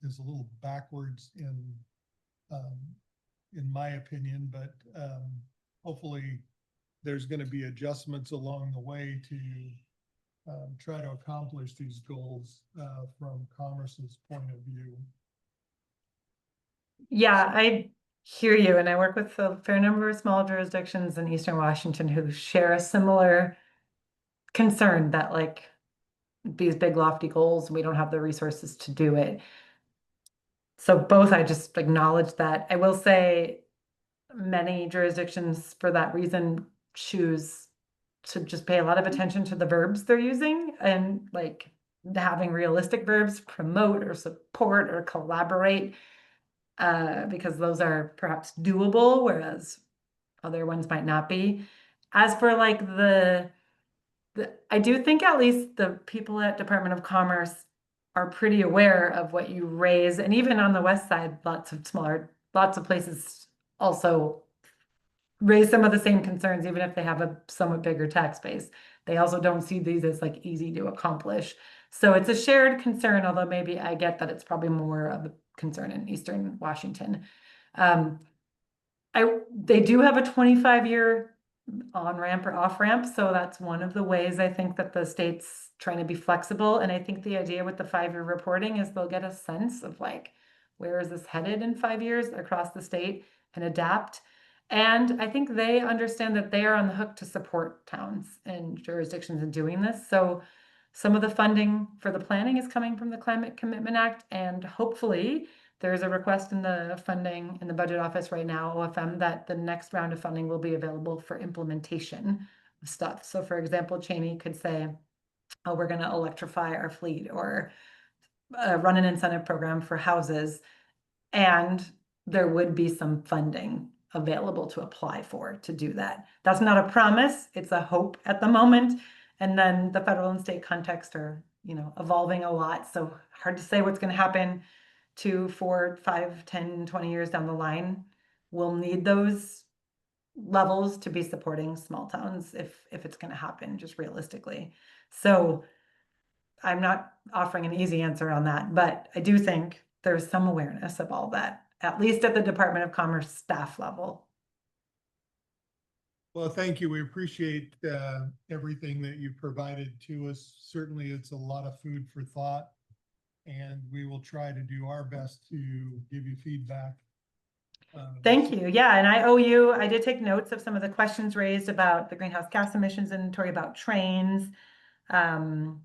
Speaker 1: is a little backwards in my opinion, but hopefully there's going to be adjustments along the way to try to accomplish these goals from Commerce's point of view.
Speaker 7: Yeah, I hear you. And I work with a fair number of small jurisdictions in Eastern Washington who share a similar concern that like these big lofty goals, we don't have the resources to do it. So both, I just acknowledge that. I will say many jurisdictions for that reason choose to just pay a lot of attention to the verbs they're using and like having realistic verbs, promote or support or collaborate, because those are perhaps doable, whereas other ones might not be. As for like I do think at least the people at Department of Commerce are pretty aware of what you raise. And even on the west side, lots of places also raise some of the same concerns, even if they have a somewhat bigger tax base. They also don't see these as like easy to accomplish. So it's a shared concern, although maybe I get that it's probably more of a concern in Eastern Washington. They do have a 25-year on-ramp or off-ramp, so that's one of the ways I think that the state's trying to be flexible. And I think the idea with the 5-year reporting is they'll get a sense of like where is this headed in 5 years across the state and adapt. And I think they understand that they are on the hook to support towns and jurisdictions in doing this. So some of the funding for the planning is coming from the Climate Commitment Act, and hopefully there's a request in the funding in the budget office right now, OFM, that the next round of funding will be available for implementation of stuff. So for example, Cheney could say, oh, we're going to electrify our fleet, or run an incentive program for houses, and there would be some funding available to apply for to do that. That's not a promise, it's a hope at the moment. And then the federal and state context are, evolving a lot. So hard to say what's going to happen 2, 4, 5, 10, 20 years down the line. We'll need those levels to be supporting small towns if it's going to happen, just realistically. So I'm not offering an easy answer on that, but I do think there's some awareness of all that, at least at the Department of Commerce staff level.
Speaker 1: Well, thank you. We appreciate everything that you provided to us. Certainly, it's a lot of food for thought, and we will try to do our best to give you feedback.
Speaker 7: Thank you. Yeah, and I did take notes of some of the questions raised about the greenhouse gas emissions inventory, about trains. I've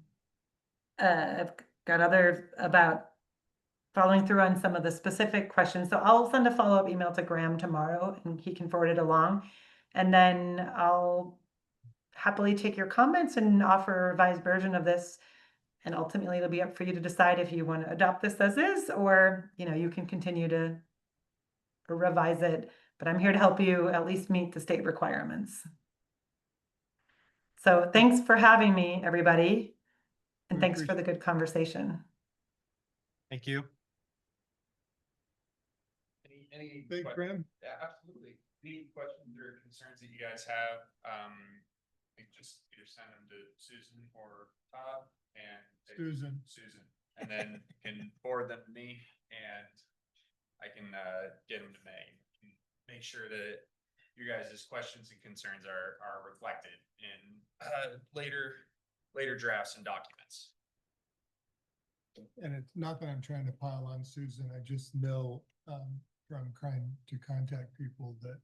Speaker 7: got other about following through on some of the specific questions. So I'll send a follow-up email to Graham tomorrow and he can forward it along. And then I'll happily take your comments and offer a revised version of this. And ultimately it'll be up for you to decide if you want to adopt this as is, or, you can continue to revise it. But I'm here to help you at least meet the state requirements. So thanks for having me, everybody. And thanks for the good conversation.
Speaker 3: Thank you.
Speaker 6: Any
Speaker 1: Thanks, Graham.
Speaker 6: Yeah, absolutely. Any questions or concerns that you guys have, just either send them to Susan or Todd and Susan, and then can forward them to me, and I can get them to May. Make sure that you guys' questions and concerns are reflected in later drafts and documents.
Speaker 1: And it's not that I'm trying to pile on Susan. I just know from trying to contact people that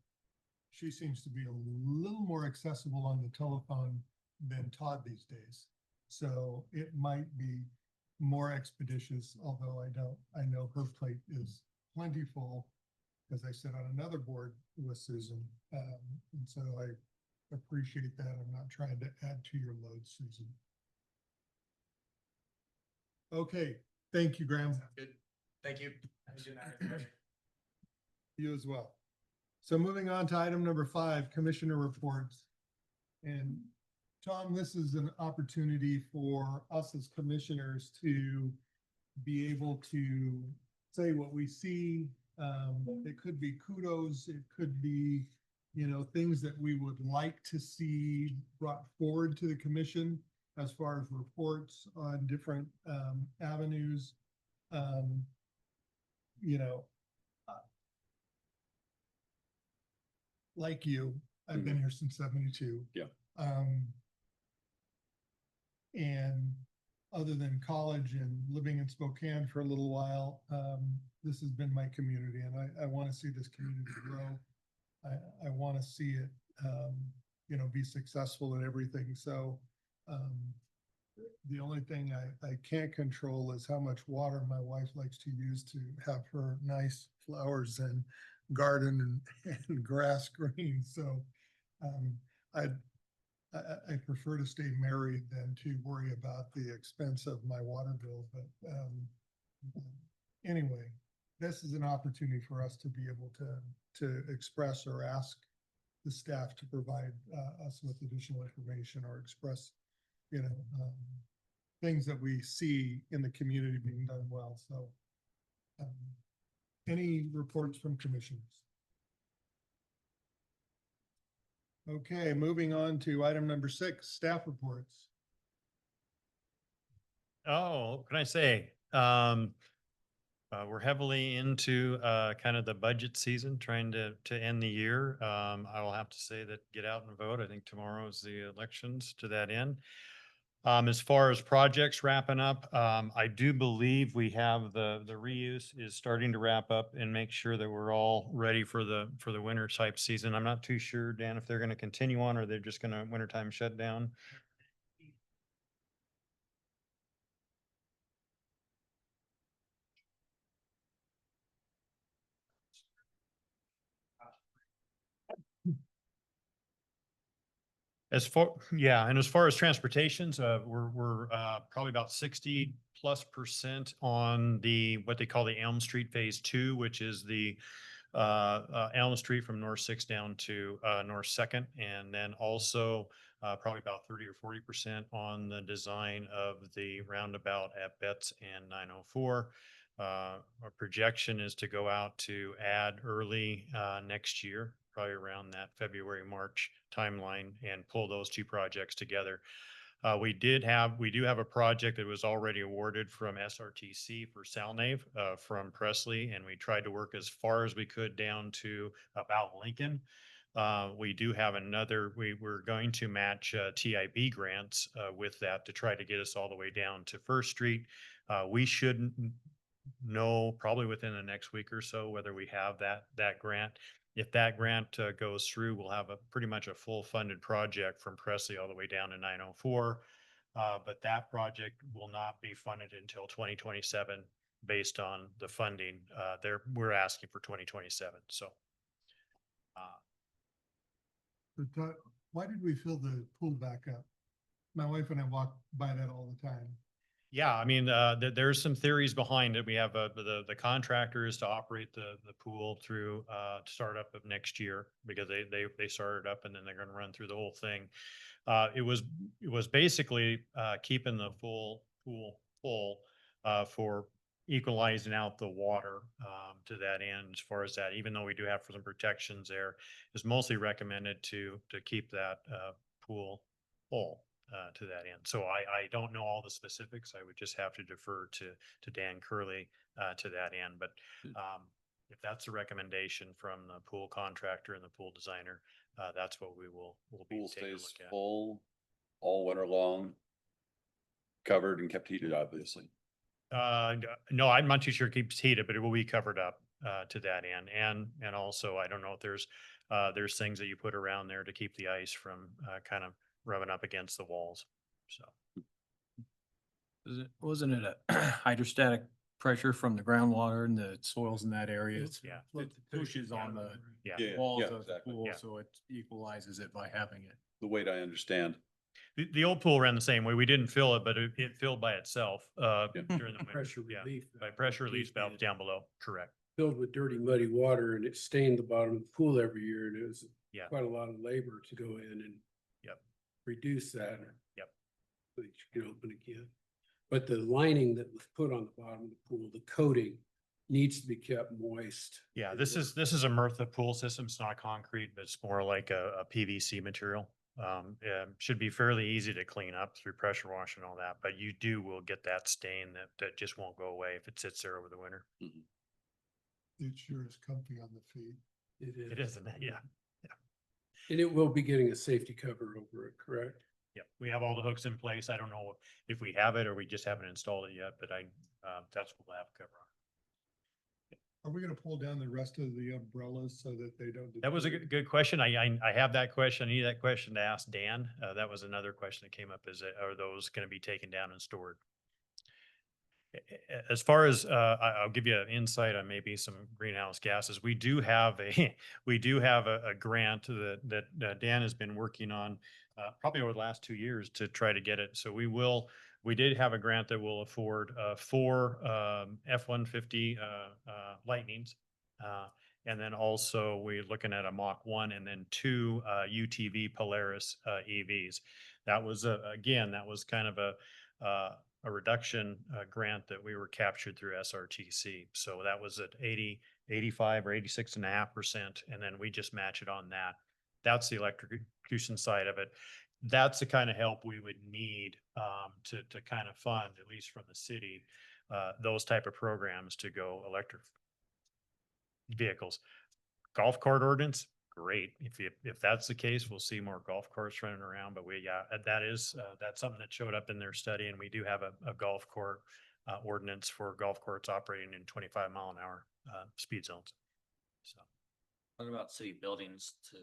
Speaker 1: she seems to be a little more accessible on the telephone than Todd these days. So it might be more expeditious, although I know her plate is plentiful, as I said on another board with Susan. And so I appreciate that. I'm not trying to add to your load, Susan. Okay, thank you, Graham.
Speaker 6: Good. Thank you. Have a good night, everybody.
Speaker 1: You as well. So moving on to item number 5, commissioner reports. And Tom, this is an opportunity for us as commissioners to be able to say what we see. It could be kudos, it could be, things that we would like to see brought forward to the commission as far as reports on different avenues. Like you, I've been here since 72.
Speaker 2: Yeah.
Speaker 1: And other than college and living in Spokane for a little while, this has been my community, and I want to see this community grow. I want to see it, be successful in everything. So the only thing I can't control is how much water my wife likes to use to have her nice flowers and garden and grass green. So I prefer to stay married than to worry about the expense of my water bill. But anyway, this is an opportunity for us to be able to express or ask the staff to provide us with additional information or express, things that we see in the community being done well. So any reports from commissioners? Okay, moving on to item number 6, staff reports.
Speaker 3: Oh, what can I say? We're heavily into kind of the budget season, trying to end the year. I will have to say that get out and vote. I think tomorrow is the elections to that end. As far as projects wrapping up, I do believe we have the reuse is starting to wrap up and make sure that we're all ready for the winter type season. I'm not too sure, Dan, if they're going to continue on or they're just going to wintertime shut down. As far, yeah, and as far as transportations, we're probably about 60+% on the, what they call the Elm Street Phase 2, which is the Elm Street from North 6 down to North 2nd. And then also probably about 30 or 40% on the design of the roundabout at Betts and 904. Our projection is to go out to add early next year, probably around that February, March timeline, and pull those two projects together. We do have a project that was already awarded from SRTC for Salnave from Presley, and we tried to work as far as we could down to about Lincoln. We do have another, we're going to match TIB grants with that to try to get us all the way down to First Street. We should know probably within the next week or so whether we have that grant. If that grant goes through, we'll have a pretty much a full funded project from Presley all the way down to 904. But that project will not be funded until 2027 based on the funding. We're asking for 2027. So.
Speaker 1: But why did we fill the pool back up? My wife and I walk by that all the time.
Speaker 3: Yeah, I mean, there's some theories behind it. We have the contractor is to operate the pool through startup of next year because they started up and then they're going to run through the whole thing. It was basically keeping the full pool full for equalizing out the water to that end. As far as that, even though we do have some protections there, it's mostly recommended to keep that pool full. To that end. So I don't know all the specifics. I would just have to defer to Dan Curley to that end. But if that's a recommendation from the pool contractor and the pool designer, that's what we'll be
Speaker 2: Pool
Speaker 3: taking a
Speaker 2: stays
Speaker 3: look at.
Speaker 2: full all winter long, covered and kept heated, obviously.
Speaker 3: No, I'm not too sure it keeps heated, but it will be covered up to that end. And also, I don't know if there's things that you put around there to keep the ice from kind of rubbing up against the walls. So
Speaker 8: Wasn't it a hydrostatic pressure from the groundwater and the soils in that area?
Speaker 3: yeah,
Speaker 8: It pushes on the
Speaker 3: yeah.
Speaker 8: walls
Speaker 2: yeah,
Speaker 8: of the
Speaker 2: exactly.
Speaker 8: pool,
Speaker 3: Yeah.
Speaker 8: so it equalizes it by having it.
Speaker 2: The weight I understand.
Speaker 3: The old pool ran the same way. We didn't fill it, but it filled by itself during the winter.
Speaker 4: Pressure
Speaker 3: Yeah,
Speaker 4: relief.
Speaker 3: by pressure release valve down below. Correct.
Speaker 4: Filled with dirty, muddy water, and it stained the bottom of the pool every year, and it was
Speaker 3: Yeah.
Speaker 4: quite a lot of labor to go in and
Speaker 3: Yep.
Speaker 4: reduce that.
Speaker 3: Yep.
Speaker 4: So that you can open again. But the lining that was put on the bottom of the pool, the coating, needs to be kept moist.
Speaker 3: Yeah, this is a Murtha pool system. It's not concrete, but it's more like a PVC material. Should be fairly easy to clean up through pressure wash and all that, but you will get that stain that just won't go away if it sits there over the winter.
Speaker 1: It sure is comfy on the feet.
Speaker 3: It isn't it? Yeah.
Speaker 4: And it will be getting a safety cover over it, correct?
Speaker 3: Yeah, we have all the hooks in place. I don't know if we have it or we just haven't installed it yet, but that's what we'll have cover on.
Speaker 1: Are we gonna pull down the rest of the umbrellas so that they don't?
Speaker 3: That was a good question. I have that question. I need that question to ask Dan. That was another question that came up are those going to be taken down and stored? As far as I'll give you an insight on maybe some greenhouse gases. We do have a grant that Dan has been working on probably over the last 2 years to try to get it. So we did have a grant that will afford 4 F-150 Lightnings. And then also we're looking at a Mach 1 and then 2 UTV Polaris EVs. That was again, that was kind of a reduction grant that we were captured through SRTC. So that was at 85 or 86.5%. And then we just match it on that. That's the electrocution side of it. That's the kind of help we would need to kind of fund, at least from the city, those type of programs to go electric vehicles. Golf cart ordinance, great. If that's the case, we'll see more golf carts running around, but that is, that's something that showed up in their study, and we do have a golf court ordinance for golf courts operating in 25-mile-an-hour speed zones. So.
Speaker 10: What about city buildings to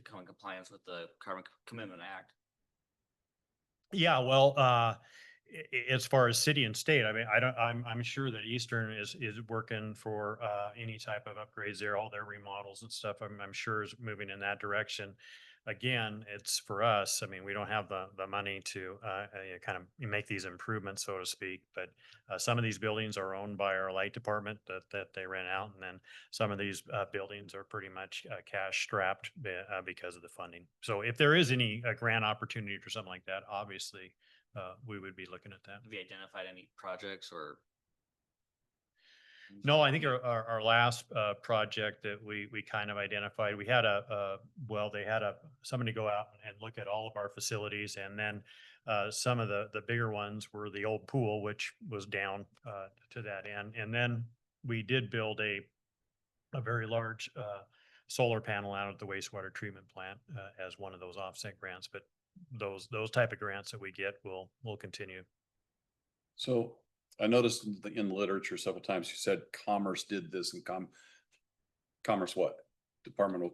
Speaker 10: come in compliance with the Carbon Commitment Act?
Speaker 3: Yeah, well, as far as city and state, I mean, I'm sure that Eastern is working for, any type of upgrades there, all their remodels and stuff, I'm sure is moving in that direction. Again, it's for us, I mean, we don't have the money to, kind of make these improvements, so to speak, but, some of these buildings are owned by our light department that they rent out, and then some of these, buildings are pretty much, cash strapped, because of the funding. So if there is any, grant opportunity for something like that, obviously, we would be looking at that.
Speaker 10: Have you identified any projects or?
Speaker 3: No, I think our last project that we kind of identified, we had they had somebody go out and look at all of our facilities, and then some of the bigger ones were the old pool, which was down to that end. And then we did build a very large solar panel out at the wastewater treatment plant as one of those offset grants, but those type of grants that we get will continue.
Speaker 2: So I noticed in the literature several times you said Commerce did this and Commerce what? Department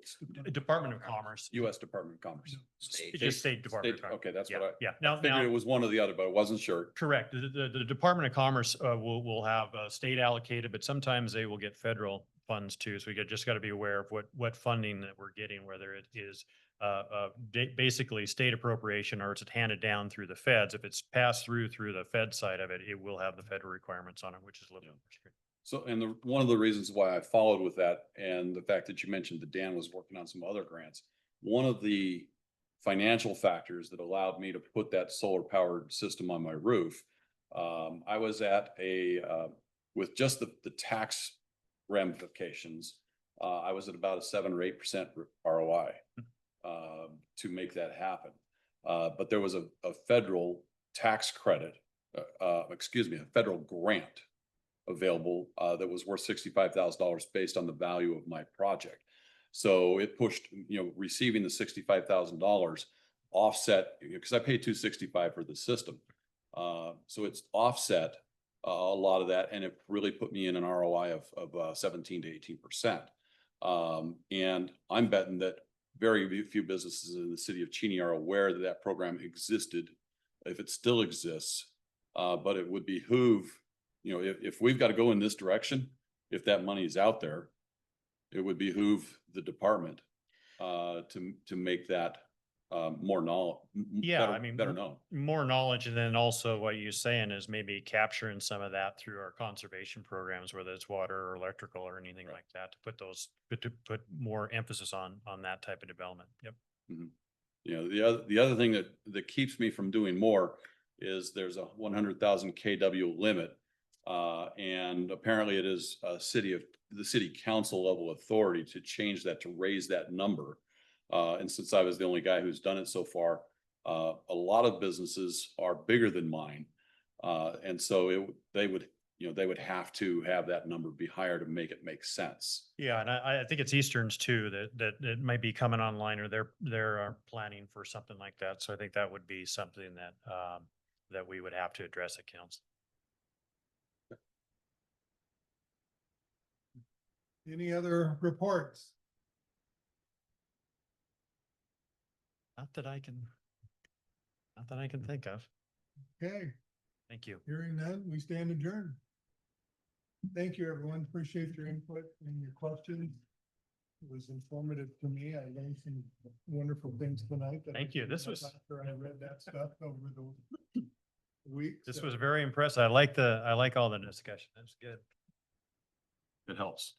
Speaker 3: Department of Commerce.
Speaker 2: US Department of Commerce.
Speaker 3: Just State Department. of Commerce.
Speaker 2: Okay, that's
Speaker 3: Yeah,
Speaker 2: what
Speaker 3: yeah.
Speaker 2: I
Speaker 3: Now,
Speaker 2: figured it was one or the other, but I wasn't sure.
Speaker 3: correct. The Department of Commerce will have state allocated, but sometimes they will get federal funds too. So we just got to be aware of what funding that we're getting, whether it is basically state appropriation or it's handed down through the feds. If it's passed through the Fed side of it, it will have the federal requirements on it, which is a little more strict.
Speaker 2: So, and one of the reasons why I followed with that, and the fact that you mentioned that Dan was working on some other grants, one of the financial factors that allowed me to put that solar powered system on my roof, I was at with just the tax ramifications, I was at about a 7 or 8% ROI to make that happen. But there was a federal tax credit, a federal grant available that was worth $65,000 based on the value of my project. So it pushed, receiving the $65,000 offset, because I paid $265 for the system. So it's offset a lot of that, and it really put me in an ROI of 17 to 18%. And I'm betting that very few businesses in the city of Cheney are aware that that program existed, if it still exists. But it would behoove, if we've got to go in this direction, if that money is out there, it would behoove the department to make that more knowledge.
Speaker 3: Yeah, I mean,
Speaker 2: better known.
Speaker 3: More knowledge, and then also what you're saying is maybe capturing some of that through our conservation programs, whether it's water or electrical or anything like that, to put more emphasis on that type of development. Yep.
Speaker 2: Mm-hmm. The other thing that keeps me from doing more is there's a 100,000 kW limit, and apparently it is the city council level authority to change that, to raise that number. And since I was the only guy who's done it so far, a lot of businesses are bigger than mine. And so they would have to have that number be higher to make it make sense.
Speaker 3: Yeah, and I think it's Easterns too, that it might be coming online, or they're planning for something like that. So I think that would be something that we would have to address at council.
Speaker 1: Any other reports?
Speaker 3: Not that I can think of.
Speaker 1: Okay,
Speaker 3: Thank you.
Speaker 1: hearing none, we stand adjourned. Thank you, everyone. Appreciate your input and your questions. It was informative to me. I learned some wonderful things tonight. that I
Speaker 3: Thank you.
Speaker 1: didn't
Speaker 3: This
Speaker 1: know
Speaker 3: was-
Speaker 1: After I read that stuff over the week.
Speaker 3: This
Speaker 1: so-
Speaker 3: was very impressive. I like all the discussion. That's good.
Speaker 2: It helps.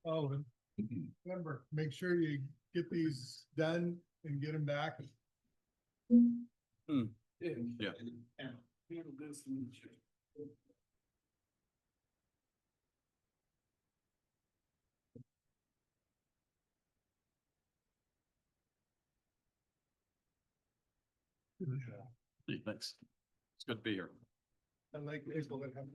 Speaker 1: Oh, and remember, make sure you get these done and get them back.
Speaker 2: Yeah. Thanks. It's good to be here.
Speaker 1: I like people that have.